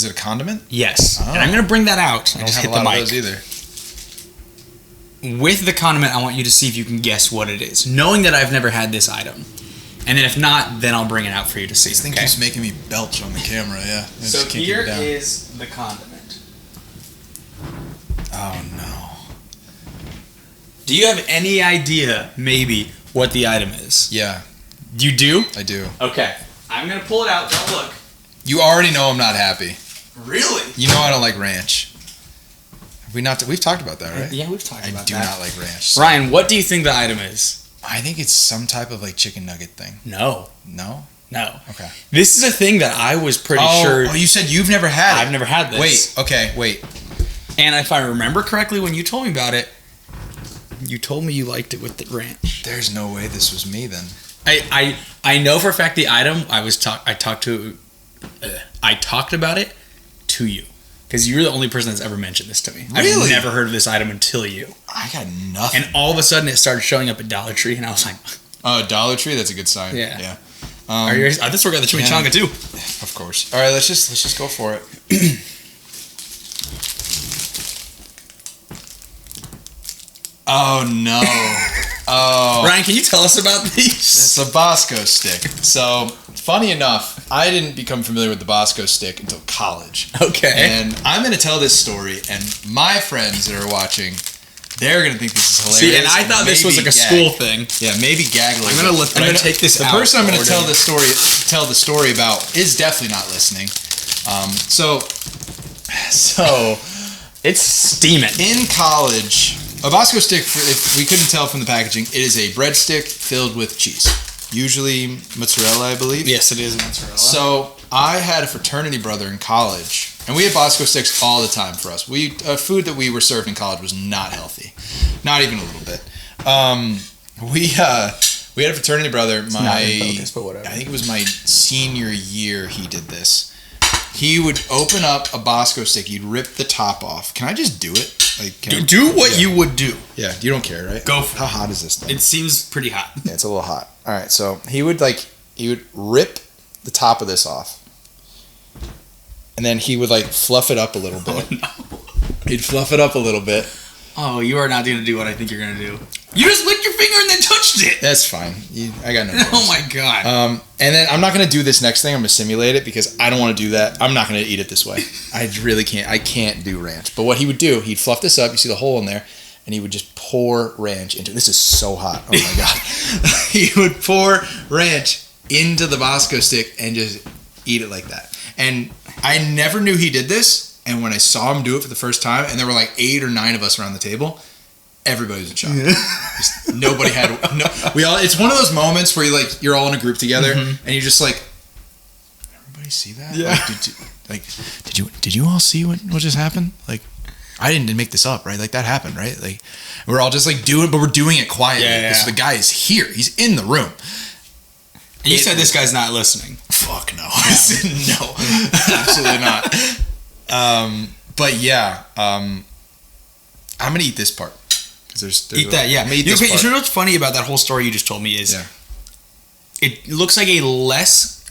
it a condiment? Yes. Oh. And I'm going to bring that out. I just hit the mic. Of those either. With the condiment, I want you to see if you can guess what it is, knowing that I've never had this item. And then if not, then I'll bring it out for you to see. This thing keeps making me belch on the camera, yeah. So here is the condiment. Oh, no. Do you have any idea, maybe, what the item is? Yeah. You do? I do. Okay. I'm going to pull it out. Don't look. You already know I'm not happy. Really? You know I don't like ranch. We've talked about that, right? Yeah, we've talked about that. I do not like ranch. So. Ryan, what do you think the item is? I think it's some type of like chicken nugget thing. No. No? No. Okay. This is a thing that I was pretty sure... Oh, you said you've never had it. I've never had this. Wait. And if I remember correctly, when you told me about it, you told me you liked it with the ranch. There's no way this was me then. I know for a fact the item I talked about it to you because you're the only person that's ever mentioned this to me. Really? I've never heard of this item until you. I got nothing. And all of a sudden it started showing up at Dollar Tree, and I was like, "Oh, Dollar Tree, that's a good sign." Yeah. I just work at the chimichanga too. Of course. All right, let's just go for it. Oh no. Oh. Ryan, can you tell us about these? It's a Bosco stick. So, funny enough, I didn't become familiar with the Bosco stick until college. Okay. And I'm going to tell this story, and my friends that are watching, they're going to think this is hilarious. See, and I thought this was like a school thing. Yeah, maybe gag a little I'm going to take this out. The person I'm going to tell the story about is definitely not listening. So it's steaming. In college, a Bosco stick, if we couldn't tell from the packaging, it is a breadstick filled with cheese. Usually mozzarella, I believe. Yes, it is mozzarella. So I had a fraternity brother in college, and we had Bosco sticks all the time for us. Food that we were served in college was not healthy, not even a little bit. We had a fraternity brother. I think it was my senior year. He did this. He would open up a Bosco stick. He'd rip the top off. Can I just do it? Do what you would do. Yeah, you don't care, right? Go for it. How hot is this thing? It seems pretty hot. Yeah, it's a little hot. All right, so he would rip the top of this off, and then he would fluff it up a little bit. Oh, no. He'd fluff it up a little bit. Oh, you are not going to do what I think you're going to do. You just licked your finger and then touched it. That's fine. I got no problems. Oh my god. And then I'm not going to do this next thing. I'm going to simulate it because I don't want to do that. I'm not going to eat it this way. I really can't. I can't do ranch. But what he would do, he'd fluff this up. You see the hole in there. And he would just pour ranch into it. This is so hot. Oh my god. He would pour ranch into the Bosco stick and just eat it like that. And I never knew he did this. And when I saw him do it for the first time, and there were 8 or 9 of us around the table, everybody was in shock. Just, nobody had. We all. It's one of those moments where you're all in a group together, and you're just like, everybody see that? Yeah. Did you all see what just happened? I didn't make this up, right? That happened, right? We're all just doing, but we're doing it quietly. Yeah. So the guy is here. He's in the room. And you said this guy's not listening. Fuck no. I said no. Absolutely not. But yeah, I'm gonna eat this part because there's eat that. Yeah, you know what's funny about that whole story you just told me is, it looks like a less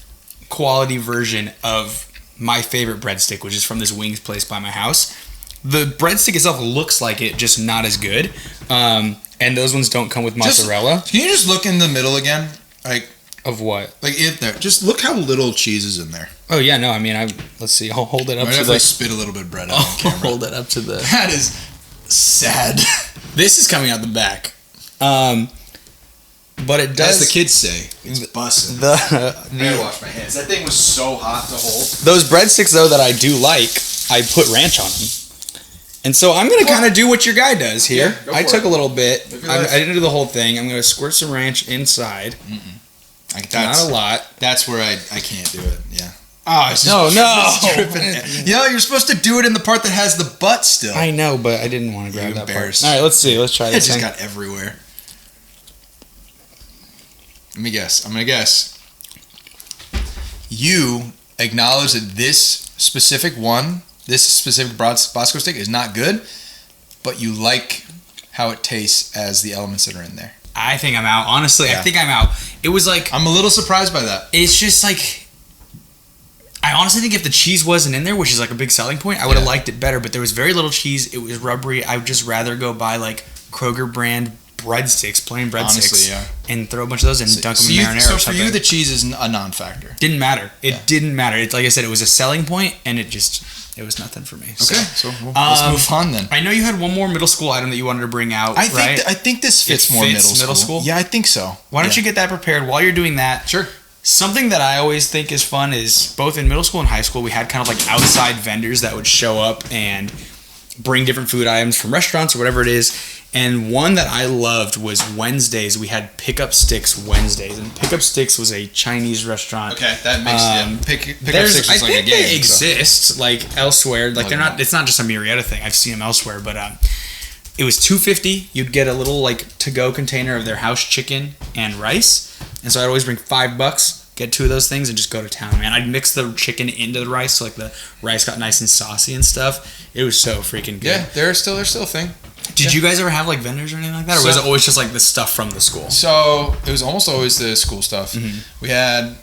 quality version of my favorite breadstick, which is from this wings place by my house. The breadstick itself looks like it, just not as good. And those ones don't come with mozzarella. Can you just look in the middle again? Of what? Like in there, just look how little cheese is in there. Oh yeah, no. I mean, let's see. I'll hold it up to the. Spit a little bit of bread out I'll on camera. hold it up to the. That is sad. This is coming out the back. But it does. As the kids say, it's bussin'. I gotta wash my hands. That thing was so hot to hold. Those breadsticks, though, that I do like, I put ranch on them. And so I'm going to kind of do what your guy does here. Yeah, I took a little bit. I I didn't do the whole thing. I'm going to squirt some ranch inside. Not a lot. That's where I can't do it. Yeah. Oh, no. You know, you're supposed to do it in the part that has the butt still. I know, but I didn't want to grab that part. Embarrassed. All right, let's see. Let's try It this just thing. got everywhere. Let me guess. I'm going to guess. You acknowledge that this specific Bosco stick is not good, but you like how it tastes as the elements that are in there. I think I'm out. Honestly, Yeah. I think I'm out. It was like... I'm a little surprised by that. It's just like... I honestly think if the cheese wasn't in there, which is like a big selling point, I would have liked it better, but there was very little cheese. It was rubbery. I would just rather go buy like Kroger brand breadsticks, plain breadsticks, Honestly, yeah. and throw a bunch of those and dunk them in marinara or So for something. you, the cheese is a non-factor. Didn't matter. It didn't matter. It's like I said, it was a selling point, and it was nothing for me. Okay, so let's move on then. I know you had one more middle school item that you wanted to bring out. I think this fits more middle school. Yeah, I think so. Why don't you get that prepared while you're doing that? Sure. Something that I always think is fun is both in middle school and high school, we had kind of like outside vendors that would show up and bring different food items from restaurants or whatever it is. And one that I loved was Wednesdays. We had Pickup Sticks Wednesdays, and Pickup Sticks was a Chinese restaurant. Okay, that makes Pickup Sticks is like a game. I think they exist like elsewhere. Like they're not. It's not just a Murrieta thing. I've seen them elsewhere, but it was $2.50. You'd get a little like to-go container of their house chicken and rice, and so I'd always bring $5. Get 2 of those things and just go to town, man. I'd mix the chicken into the rice, so like the rice got nice and saucy and stuff. It was so freaking good. Yeah, they're still a thing. Did you guys ever have like vendors or anything like that, or was it always just like the stuff from the school? So it was almost always the school stuff. Mm-hmm. We had,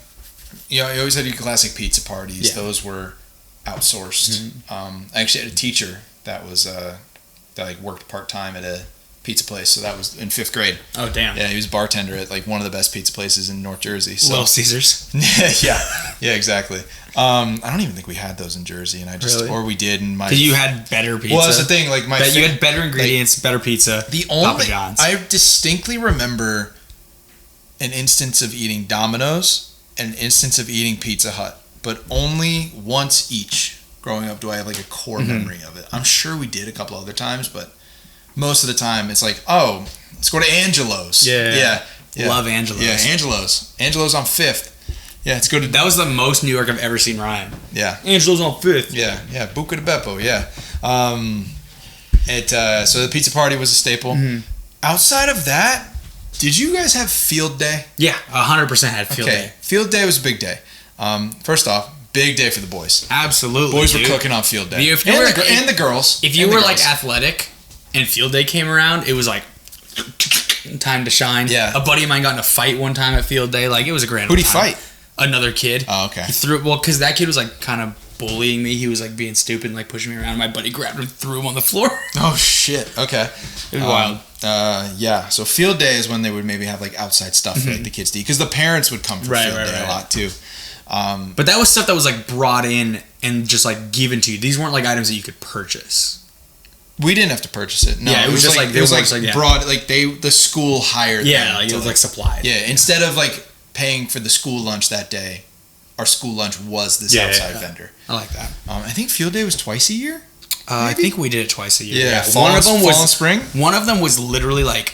you always had your classic pizza parties. Yeah. Those were outsourced. I actually had a teacher that was that like worked part time at a pizza place. So that was in 5th grade. Oh damn! Yeah, he was a bartender at like one of the best pizza places in North Jersey. So. Little Caesars. yeah, exactly. I don't even think we had those in Jersey, and or we did. And because you had better pizza. Well, that's the thing. Like you had better ingredients, better pizza. The only Papa John's. I distinctly remember an instance of eating Domino's and an instance of eating Pizza Hut, but only once each. Growing up, do I have like a core memory of it? I'm sure we did a couple other times, but most of the time it's like, oh, let's go to Angelo's. Yeah. Love Angelo's. Yeah, Angelo's on 5th. Yeah, let's go to. That was the most New York I've ever seen Ryan. Yeah. Angelo's on 5th. Yeah. Buca de Beppo. Yeah. So the pizza party was a staple. Outside of that, did you guys have field day? Yeah, 100% had field day. Field day was a big day. First off, big day for the boys. Absolutely, boys were cooking on field day. And the girls. If you were like athletic and field day came around, it was like time to shine. Yeah. A buddy of mine got in a fight one time at field day. Like it was a grand. Who'd he fight? Another kid. Oh, okay. He threw because that kid was like kind of bullying me. He was like being stupid and like pushing me around. My buddy grabbed him and threw him on the floor. Oh shit. Okay. It was wild. Yeah. So field day is when they would maybe have like outside stuff for like, the kids to eat because the parents would come for field day a lot too. But that was stuff that was like brought in and just like given to you. These weren't like items that you could purchase. We didn't have to purchase it. No, yeah, it was just like it was like broad. Like the school hired. Yeah, like it was like supplied. Yeah, instead of like paying for the school lunch that day, our school lunch was this outside vendor. I like that. I think field day was twice a year. I think we did it twice a year. Yeah, fall and spring. One of them was literally like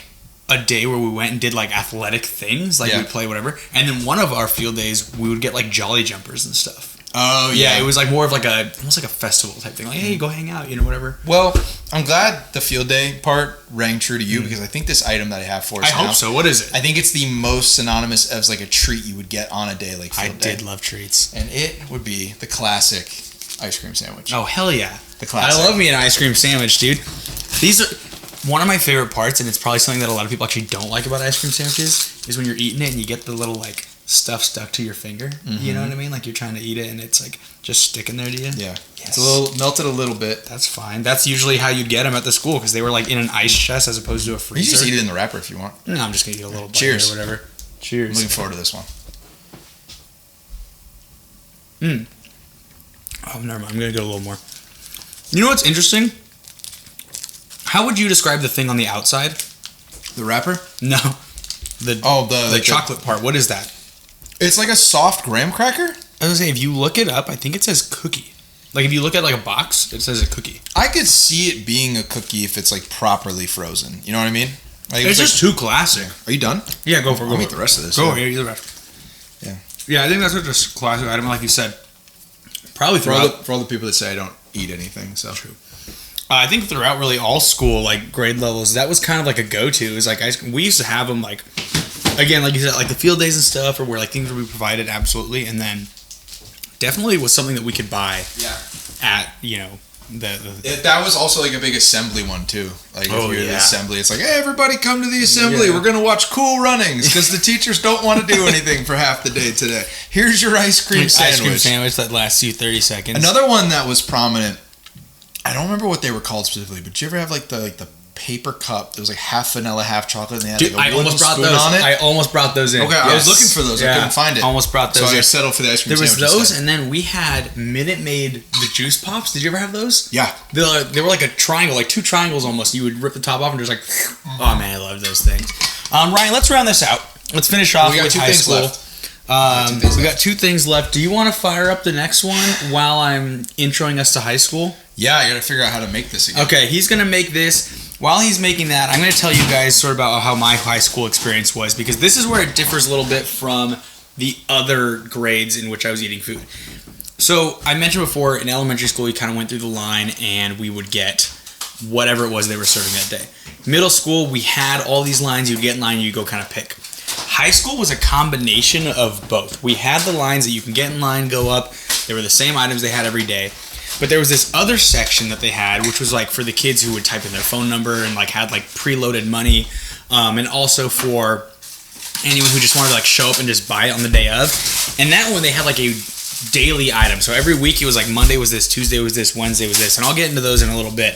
a day where we went and did like athletic things, like we'd play whatever. And then one of our field days, we would get like jolly jumpers and stuff. Oh yeah, it was like more of like almost like a festival type thing. Like, hey, go hang out, whatever. Well, I'm glad the field day part rang true to you because I think this item that I have for us I hope so. What is it? I think it's the most synonymous as like a treat you would get on a day like field day. I did love treats, and it would be the classic ice cream sandwich. Oh hell yeah, the classic. I love me an ice cream sandwich, dude. These are one of my favorite parts, and it's probably something that a lot of people actually don't like about ice cream sandwiches. Is when you're eating it and you get the little like stuff stuck to your finger. You know what I mean? Like you're trying to eat it and it's like just sticking there to you. Yeah. Yes. It's a little melted a little bit. That's fine. That's usually how you'd get them at the school because they were like in an ice chest as opposed to a freezer. You just eat it in the wrapper if you want. No, I'm just gonna eat a little bite Cheers or whatever. Cheers. I'm looking forward to this one. Oh, never mind. I'm going to go a little more. You know what's interesting? How would you describe the thing on the outside? The wrapper? No. The like chocolate part. What is that? It's like a soft graham cracker. I was going to say, if you look it up, I think it says cookie. Like, if you look at, like, a box, it says a cookie. I could see it being a cookie if it's, like, properly frozen. You know what I mean? Like, It's just too classic. Are you done? Yeah, go for it. I'll eat the rest of this. Go, here, eat the rest. Yeah. Yeah, I think that's such a classic item, like you said. Probably For all, throughout. the, for all the people that say I don't eat anything, so. True. I think throughout really all school, like, grade levels, that was kind of like a go-to. Is like, we used to have them, like, again, like you said, like the field days and stuff, or where, like, things would be provided, absolutely. And then definitely was something that we could buy at, you know, that was also like a big assembly one too. Like if you're at the assembly, it's like, hey, everybody come to the assembly. Yeah. We're gonna watch Cool Runnings because the teachers don't want to do anything for half the day today. Here's your ice cream sandwich. Ice cream sandwich that lasts you 30 seconds. Another one that was prominent. I don't remember what they were called specifically, but did you ever have like the paper cup that was like half vanilla, half chocolate, and they had Dude, like a wooden spoon those. on it? I almost brought those in. Okay, I was looking for those. I couldn't find it. Almost brought those So I in. settled for the ice cream There was sandwich those, instead. and then we had Minute Maid the juice pops. Did you ever have those? Yeah. They were like a triangle, like two triangles almost. You would rip the top off and just like, oh man, I love those things. Ryan, let's round this out. Let's finish off with high school. We got two things left. Do you want to fire up the next one while I'm introing us to high school? Yeah, I gotta figure out how to make this again. Okay, he's gonna make this. While he's making that, I'm gonna tell you guys sort of about how my high school experience was, because this is where it differs a little bit from the other grades in which I was eating food. So I mentioned before, in elementary school, you kind of went through the line and we would get whatever it was they were serving that day. Middle school, we had all these lines. You'd get in line, you'd go kind of pick. High school was a combination of both. We had the lines that you can get in line, go up. They were the same items they had every day. But there was this other section that they had, which was like for the kids who would type in their phone number and like had like preloaded money, and also for anyone who just wanted to like show up and just buy it on the day of. And that one they had like a daily item. So every week it was like Monday was this, Tuesday was this, Wednesday was this, and I'll get into those in a little bit.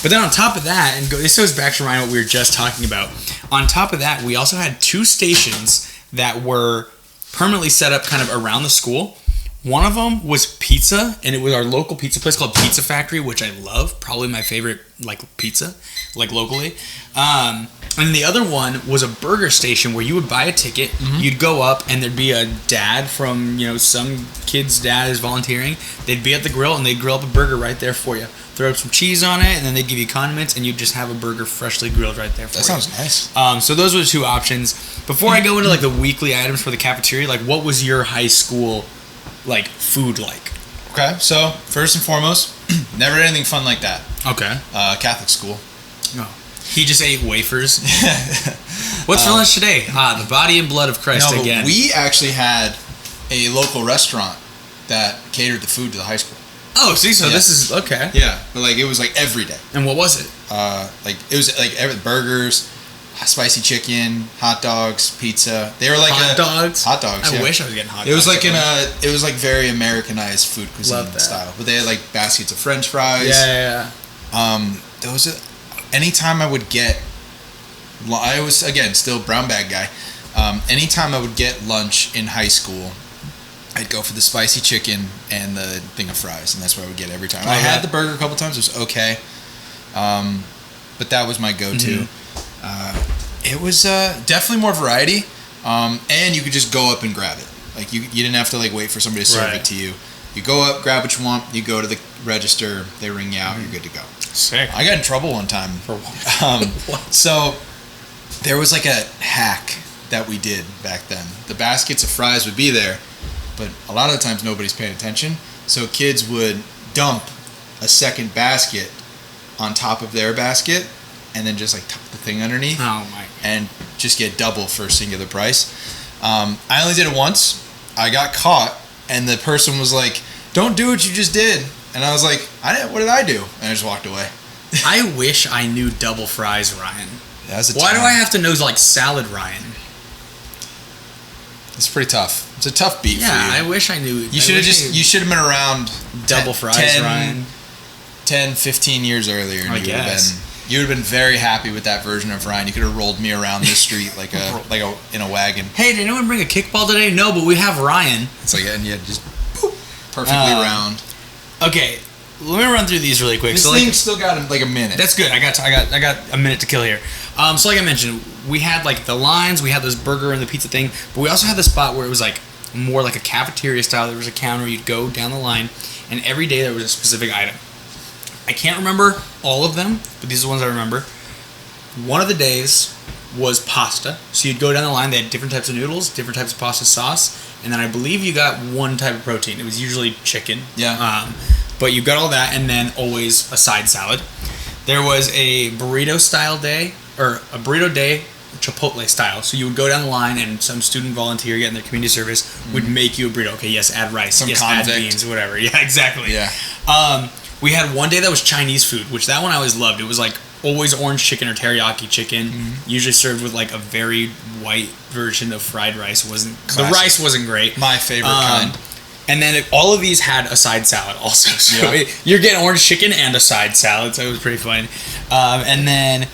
But then on top of that, and this goes back to Ryan what we were just talking about. On top of that, we also had two stations that were permanently set up kind of around the school. One of them was pizza, and it was our local pizza place called Pizza Factory, which I love. Probably my favorite, like, pizza, like, locally. And the other one was a burger station where you would buy a ticket, you'd go up, and there'd be a dad from, you know, some kid's dad is volunteering. They'd be at the grill, and they'd grill up a burger right there for you. Throw some cheese on it, and then they'd give you condiments, and you'd just have a burger freshly grilled right there for you. That sounds nice. So those were the two options. Before I go into, like, the weekly items for the cafeteria, like, what was your high school like food like? Okay, so first and foremost, never did anything fun like that. Okay. Catholic school. No. He just ate wafers. What's for lunch today? The body and blood of Christ No, again. but we actually had a local restaurant that catered the food to the high school. Oh, see, so this is okay. Yeah, but like it was like every day. And what was it? Like it was like burgers, spicy chicken, hot dogs, pizza. They were like Hot dogs. Hot dogs. I yeah. wish I was getting hot dogs. It was like it was like very Americanized food cuisine Love that. style. But they had like baskets of French fries. Yeah. Those anytime I would get, I was again still brown bag guy. Anytime I would get lunch in high school, I'd go for the spicy chicken and the thing of fries, and that's what I would get every time. I had the burger a couple times; it was okay, but that was my go-to. It was definitely more variety, and you could just go up and grab it. Like you didn't have to like wait for somebody to serve it to you. You go up, grab what you want. You go to the register, they ring you out, you're good to go. Sick. I got in trouble one time For what? So there was like a hack that we did back then. The baskets of fries would be there, but a lot of the times nobody's paying attention. So kids would dump a second basket on top of their basket and then just like tuck the thing underneath. Oh my. And just get double for a singular price. I only did it once. I got caught, and the person was like, "Don't do what you just did." And I was like, "What did I do?" And I just walked away. I wish I knew double fries, Ryan. Why do I have to know like salad, Ryan? It's pretty tough. It's a tough beat for you. Yeah, I wish I knew. You should have been around double fries, Ryan. 10, 15 years earlier, and you would have been very happy with that version of Ryan. You could have rolled me around the street like in a wagon. Hey, did anyone bring a kickball today? No, but we have Ryan. It's like, and yeah, just perfectly round. Okay, let me run through these really quick. This So thing's still got like a minute. that's good. I got a minute to kill here. So like I mentioned, we had like the lines, we had this burger and the pizza thing, but we also had the spot where it was like more like a cafeteria style. There was a counter, you'd go down the line, and every day there was a specific item. I can't remember all of them, but these are the ones I remember. One of the days was pasta. So you'd go down the line, they had different types of noodles, different types of pasta sauce, and then I believe you got one type of protein. It was usually chicken. Yeah. But you got all that, and then always a side salad. There was a burrito style day, or a burrito day, Chipotle style. So you would go down the line, and some student volunteer getting their community service would make you a burrito. Okay, yes, add rice. Some yes, convict. add beans, whatever. Yeah, exactly. Yeah. We had one day that was Chinese food, which that one I always loved. It was like always orange chicken or teriyaki chicken, usually served with like a very white version of fried rice. The rice wasn't great. My favorite kind. And then all of these had a side salad also. So Yeah. you're getting orange chicken and a side salad, so it was pretty fun. And then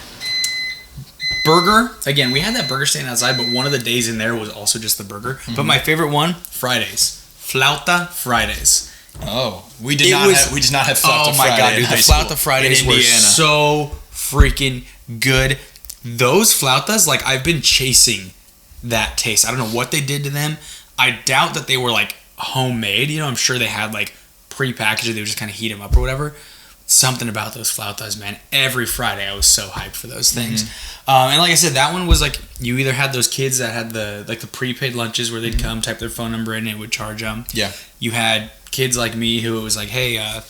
burger. Again, we had that burger stand outside, but one of the days in there was also just the burger. But my favorite one, Fridays. Flauta Fridays. Oh, we did not have Flauta Oh my Friday god, in dude! high The school. Flauta Fridays In were Indiana. so freaking good. Those flautas, like I've been chasing that taste. I don't know what they did to them. I doubt that they were like homemade. You know, I'm sure they had like pre-packaged. They would just kind of heat them up or whatever. Something about those flautas, man. Every Friday I was so hyped for those things. And like I said, that one was like you either had those kids that had the prepaid lunches where they'd come, type their phone number in, and it would charge them. Yeah. You had kids like me who it was like, hey, I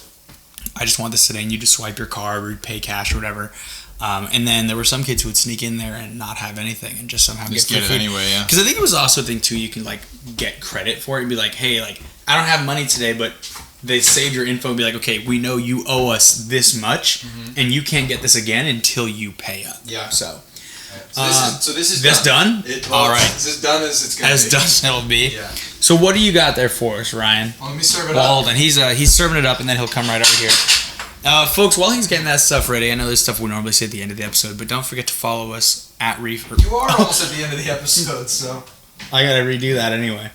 just want this today, and you just swipe your card or pay cash or whatever. And then there were some kids who would sneak in there and not have anything and just somehow Just get get it food. anyway, yeah. Because I think it was also a thing too. You can like get credit for it and be like, hey, like I don't have money today, but they save your info and be like, okay, we know you owe us this much, and you can't get this again until you pay up. Yeah. So this is this done? All right. It's as done as it's gonna as be. done as it'll be. Yeah. So what do you got there for us, Ryan? Well, let me serve it Well, up. hold on. He's serving it up, and then he'll come right over here. Folks, while he's getting that stuff ready, I know there's stuff we normally say at the end of the episode, but don't forget to follow us at Reef. You are almost at the end of the episode, so. I gotta redo that anyway.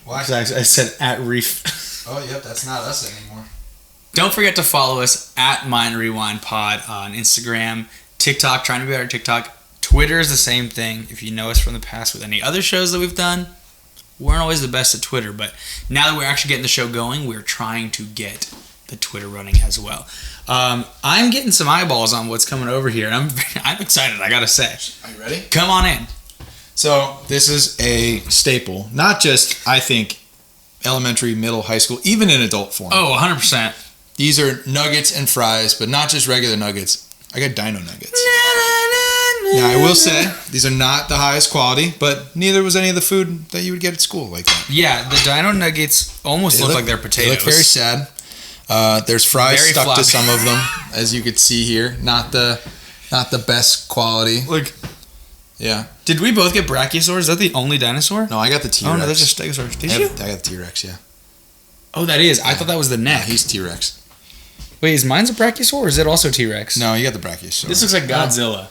Why? 'Cause I said at Reef. Oh, yep, that's not us anymore. Don't forget to follow us at Mind Rewind Pod on Instagram, TikTok, trying to be better at TikTok. Twitter is the same thing. If you know us from the past with any other shows that we've done, we weren't always the best at Twitter, but now that we're actually getting the show going, we're trying to get the Twitter running as well. I'm getting some eyeballs on what's coming over here, and I'm excited, I gotta say. Are you ready? Come on in. So, this is a staple. Not just, I think, elementary, middle, high school, even in adult form. Oh, 100%. These are nuggets and fries, but not just regular nuggets. I got dino nuggets. Now, I will say, these are not the highest quality, but neither was any of the food that you would get at school like that. Yeah, the Dino Nuggets almost look like they're potatoes. They look very sad. There's fries Very stuck floppy. to some of them, as you could see here. Not the best quality. Look, Yeah. did we both get Brachiosaur? Is that the only dinosaur? No, I got the T-Rex. Oh, no, that's just Stegosaurus. Did I you? got the T-Rex, yeah. Oh, that is. I thought that was the neck. He's T-Rex. Wait, is mine's a Brachiosaur or is it also T-Rex? No, you got the Brachiosaurus. This looks like Godzilla.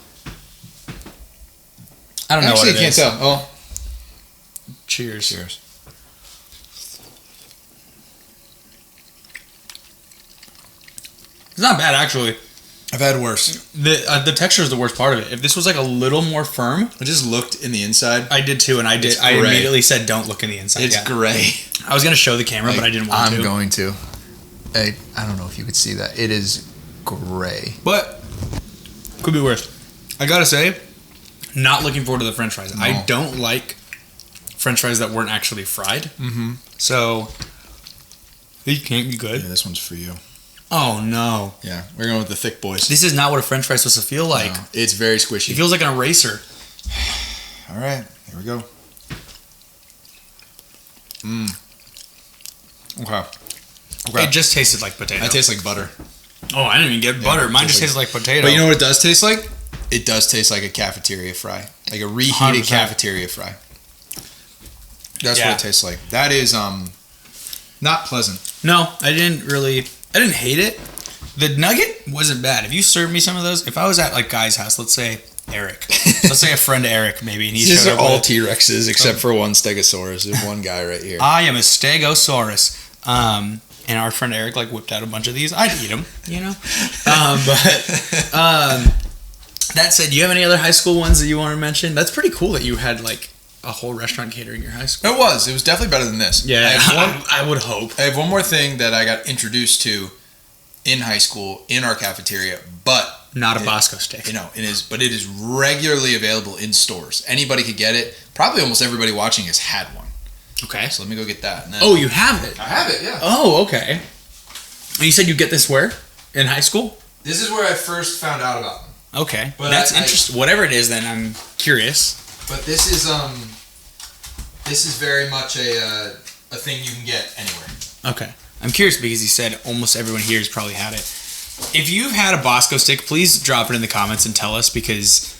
I don't know Actually, what it you is. can't tell. Oh, Cheers. cheers. It's not bad, actually. I've had worse. The texture is the worst part of it. If this was like a little more firm, I just looked in the inside. I did too, and I It's I gray. immediately said, "Don't look in the inside." It's Yeah. gray. I was gonna show the camera, but I didn't want to. I'm going to. I don't know if you could see that. It is gray. But could be worse. I gotta say, not looking forward to the French fries. No. I don't like French fries that weren't actually fried. Mm-hmm. So these can't be good. Yeah, this one's for you. Oh no! Yeah, we're going with the thick boys. This is not what a French fry is supposed to feel like. No, it's very squishy. It feels like an eraser. All right, here we go. Okay. It just tasted like potato. That tastes like butter. Oh, I didn't even get butter. it Mine tastes just tasted like potato. But you know what it does taste like? It does taste like a cafeteria fry, like a reheated 100%. cafeteria fry. That's Yeah. what it tastes like. That is not pleasant. No, I didn't hate it. The nugget wasn't bad. If you served me some of those, if I was at like Guy's house, let's say Eric, let's say a friend of Eric maybe, and he These showed are up all with, T-Rexes except for one Stegosaurus. There's one guy right here. I am a Stegosaurus. and our friend Eric like whipped out a bunch of these. I'd eat them, you know. That said, do you have any other high school ones that you want to mention? That's pretty cool that you had like a whole restaurant catering your high school. It was definitely better than this. Yeah, I would hope. I have one more thing that I got introduced to in high school in our cafeteria, but not a Bosco stick. You know, it is regularly available in stores. Anybody could get it. Probably almost everybody watching has had one. Okay. So let me go get that. And then, oh, you have it? I have it, yeah. Oh, okay. And you said you get this where? In high school? This is where I first found out about them. Okay. But that's interesting. Whatever it is, then I'm curious. But this is very much a thing you can get anywhere. Okay. I'm curious because you said almost everyone here has probably had it. If you've had a Bosco stick, please drop it in the comments and tell us, because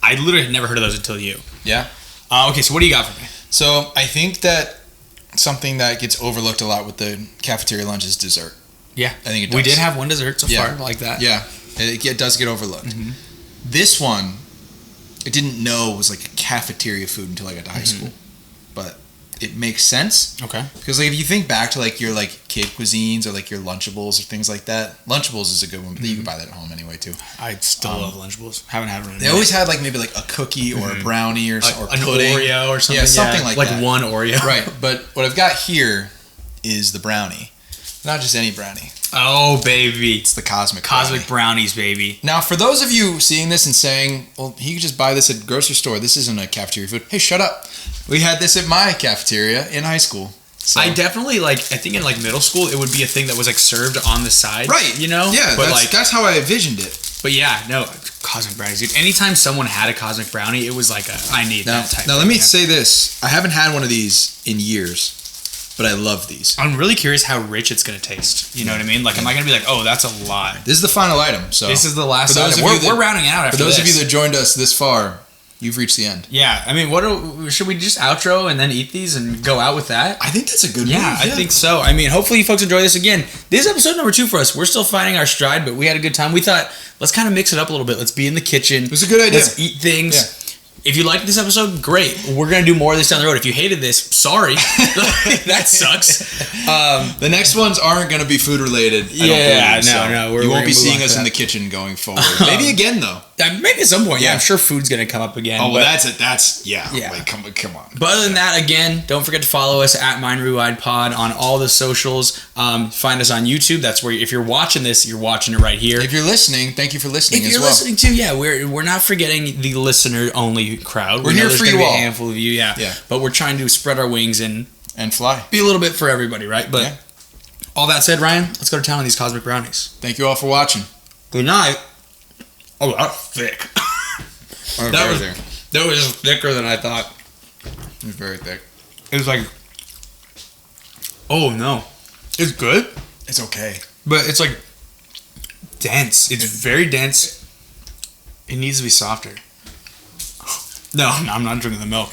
I literally had never heard of those until you. Yeah. Okay, so what do you got for me? So I think that something that gets overlooked a lot with the cafeteria lunch is dessert. Yeah. I think it does. We did have one dessert so far like that. Yeah. It does get overlooked. Mm-hmm. This one, I didn't know was like a cafeteria food until I got to high school. But it makes sense. Okay. Because like if you think back to like your like kid cuisines or like your Lunchables or things like that, Lunchables is a good one, but you can buy that at home anyway too. I still love Lunchables. Haven't had one. They always had like maybe like a cookie or a brownie or an pudding. Oreo or something. Yeah, something like that. Like one Oreo. Right. But what I've got here is the brownie. Not just any brownie. Oh, baby. It's the Cosmic Brownies, baby. Now, for those of you seeing this and saying, well, he could just buy this at the grocery store. This isn't a cafeteria food. Hey, shut up. We had this at my cafeteria in high school. So. I definitely, I think in, middle school, it would be a thing that was, served on the side. Right. You know? Yeah, but that's how I envisioned it. But yeah, no, Cosmic Brownies, dude. Anytime someone had a Cosmic Brownie, it was I need that type. Now, let me say this. I haven't had one of these in years. But I love these. I'm really curious how rich it's going to taste. You know what I mean? Am I going to be like, oh, that's a lot? This is the final item. So this is the last item. We're rounding out after this. For those of you that joined us this far, you've reached the end. Yeah. I mean, should we just outro and then eat these and go out with that? I think that's a good move. Yeah, I think so. I mean, hopefully you folks enjoy this again. This is episode number 2 for us. We're still finding our stride, but we had a good time. We thought, let's kind of mix it up a little bit. Let's be in the kitchen. It was a good idea. Let's eat things. Yeah. If you liked this episode, great. We're going to do more of this down the road. If you hated this, sorry. That sucks. The next ones aren't going to be food related. Yeah, no. You won't be seeing us in the kitchen going forward. Maybe again, though. Maybe at some point, yeah. I'm sure food's going to come up again. Oh, well, that's it. Yeah. Like, come on. But other than that, again, don't forget to follow us at Mind Rewind Pod on all the socials. Find us on YouTube. That's where, if you're watching this, you're watching it right here. If you're listening, thank you for listening as well. If you're listening too, yeah, we're not forgetting the listener-only crowd. We're here for you all. A handful of you, yeah. But we're trying to spread our wings and fly. Be a little bit for everybody, right? But all that said, Ryan, let's go to town on these Cosmic Brownies. Thank you all for watching. Good night. Oh, that's thick. That was thicker than I thought. It was very thick. It was oh no, it's good. It's okay, but it's dense. It's very dense. It needs to be softer. No, I'm not drinking the milk.